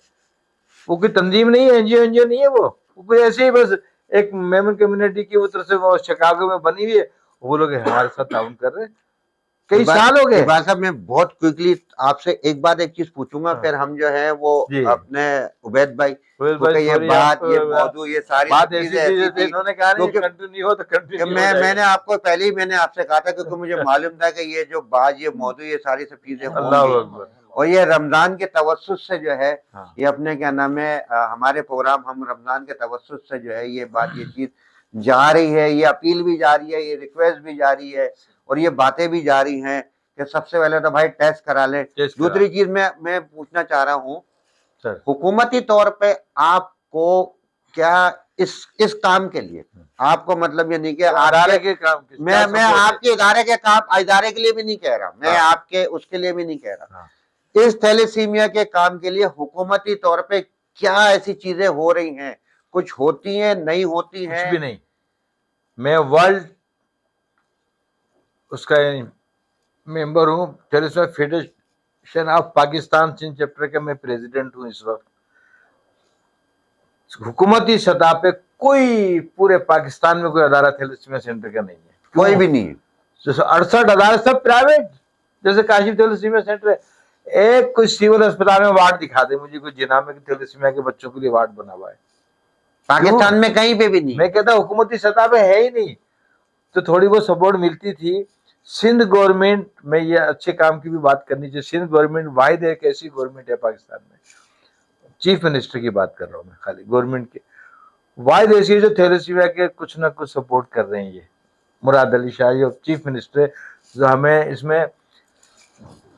Speaker 3: وہ کوئی تنظیم نہیں ہے, این جی او نہیں ہے, وہ کوئی ایسے ہی بس ایک میمن کمیونٹی کی طرف سے وہ شکاگو میں بنی ہوئی ہے, وہ لوگ ہمارے ساتھ تعاون کر رہے ہیں. کئی سال ہو گئے.
Speaker 1: اقبال صاحب میں بہت کوئکلی آپ سے ایک چیز پوچھوں گا, پھر ہم جو ہے وہ اپنے عبید بھائی یہ بات, یہ موضوع, یہ ساری چیزیں میں نے آپ کو پہلے ہی میں نے آپ سے کہا تھا, کیونکہ مجھے معلوم تھا کہ یہ جو بات, یہ موضوع, یہ ساری سب چیزیں ہوں گی, اور یہ رمضان کے توسط سے جو ہے یہ اپنے کیا نام ہے ہمارے پروگرام, ہم رمضان کے توسط سے جو ہے یہ بات, یہ چیز جا رہی ہے, یہ اپیل بھی جاری ہے, یہ ریکویسٹ بھی جاری ہے, اور یہ باتیں بھی جاری ہیں کہ سب سے پہلے تو بھائی ٹیسٹ کرا لیں. دوسری چیز میں پوچھنا چاہ رہا ہوں, حکومتی طور پہ آپ کو کیا اس کام کے لیے آپ کو مطلب یہ نہیں کہ میں آپ کے ادارے کے کام, ادارے کے لیے بھی نہیں کہہ رہا, میں آپ کے اس کے لیے بھی نہیں کہہ رہا, اس تھیلیسیمیا کے کام کے لیے حکومتی طور پہ کیا ایسی چیزیں ہو رہی ہیں, کچھ ہوتی ہیں, نہیں ہوتی ہیں؟
Speaker 3: کچھ بھی نہیں. میں ورلڈ اس کا ممبر ہوں, thalassaemia federation of Pakistan Sindh chapter کا میں پریزیڈنٹ ہوں اس وقت. حکومتی سطح پہ کوئی پورے پاکستان میں کوئی ادارہ تھیلیسیمیا سینٹر کا نہیں ہے,
Speaker 1: کوئی بھی نہیں.
Speaker 3: 68 ادارے سب پرائیویٹ, جیسے کاشف تھیلیسیمیا سینٹر ہے. ایک کوئی سیول اسپتال میں وارڈ دکھا دے مجھے, کوئی جناح میں تھیلیسیمیا کے بچوں کے لیے وارڈ بنا ہوا ہے
Speaker 1: پاکستان میں کہیں پہ بھی نہیں.
Speaker 3: میں کہتا ہوں حکومتی سطح پہ ہے ہی نہیں. تو تھوڑی بہت سپورٹ ملتی تھی. سندھ گورنمنٹ میں یہ اچھے کام کی بھی بات کرنی چاہیے. سندھ گورنمنٹ واحد ایک ایسی گورنمنٹ ہے پاکستان میں, چیف منسٹر کی بات کر رہا ہوں میں, خالی گورنمنٹ کے واحد ایسی ہے جو تھیلیسیمیا کے کچھ نہ کچھ سپورٹ کر رہے ہیں. یہ مراد علی شاہ چیف منسٹر جو ہمیں اس میں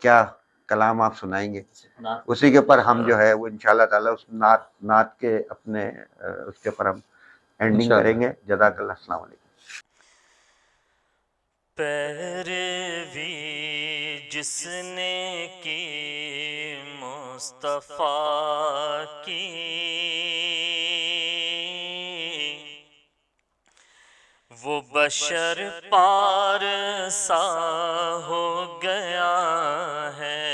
Speaker 1: کیا کلام آپ سنائیں گے،
Speaker 2: نعت
Speaker 1: اسی کے اوپر ہم جو ہے وہ انشاءاللہ تعالیٰ اس نعت کے اپنے اس کے اوپر ہم اینڈنگ
Speaker 3: انشاءاللہ۔
Speaker 1: کریں گے۔ جزاک اللہ، السلام علیکم۔
Speaker 2: پیروی جس نے کی مصطفیٰ کی، وہ بشر پار سا ہو گیا ہے۔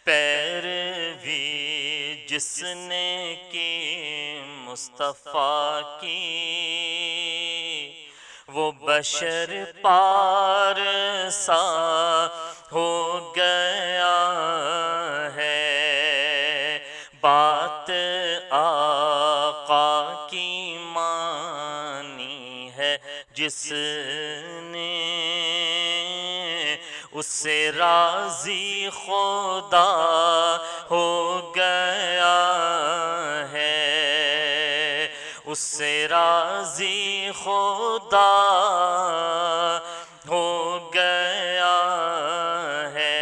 Speaker 2: پیروی جس نے کی مصطفیٰ کی، وہ بشر پار سا ہو گیا ہے۔ بات آقا کی مانی ہے جس نے، اس سے راضی خدا ہو گیا ہے، اس سے راضی خدا ہو گیا ہے۔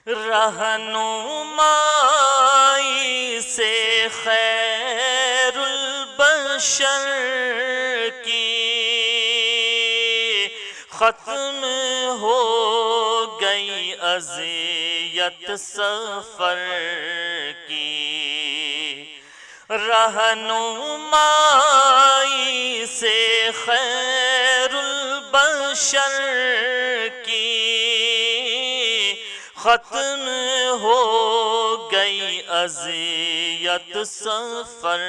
Speaker 2: رہنمائی سے خیر البشر کی ختم ہو گئی اذیت سفر کی۔ رہنمائی سے خیر البشر کی ختم ہو گئی اذیت سفر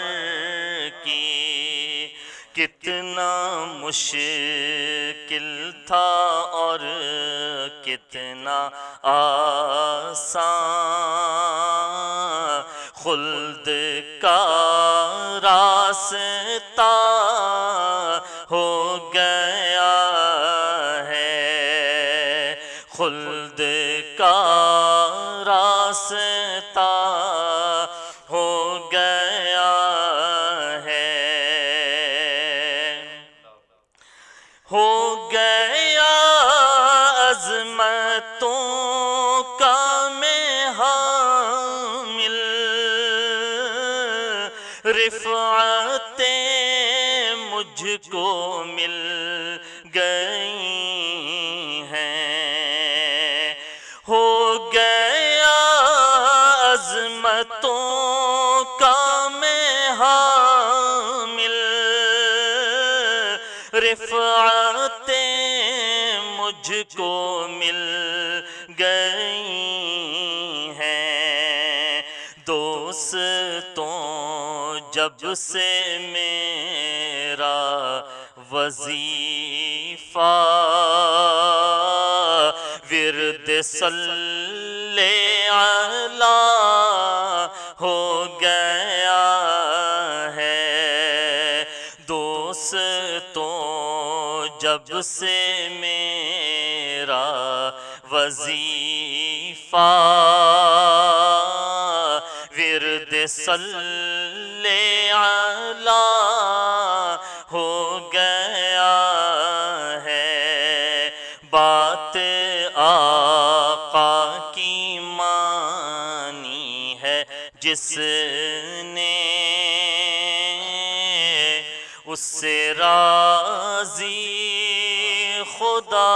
Speaker 2: کی۔ کتنا مشکل تھا اور کتنا آسان، خلد کا راستہ ہو گیا ہے، خلد کا راستہ ہو گیا ہے۔ ہو گیا عظمتوں کا میں حامل، رفعتیں مجھ کو مل گئی ہیں۔ ہو گیا عظمتوں کا میں حامل، رفعتیں مجھ کو مل گئی ہیں۔ دوستوں جب سے میرا وظیفہ ورد صلی علی ہو گیا ہے، دوستوں جب سے میرا وظیفہ ورد صلی علی ہو گیا ہے۔ بات آقا کی مانی ہے جس نے، اس سے راضی خدا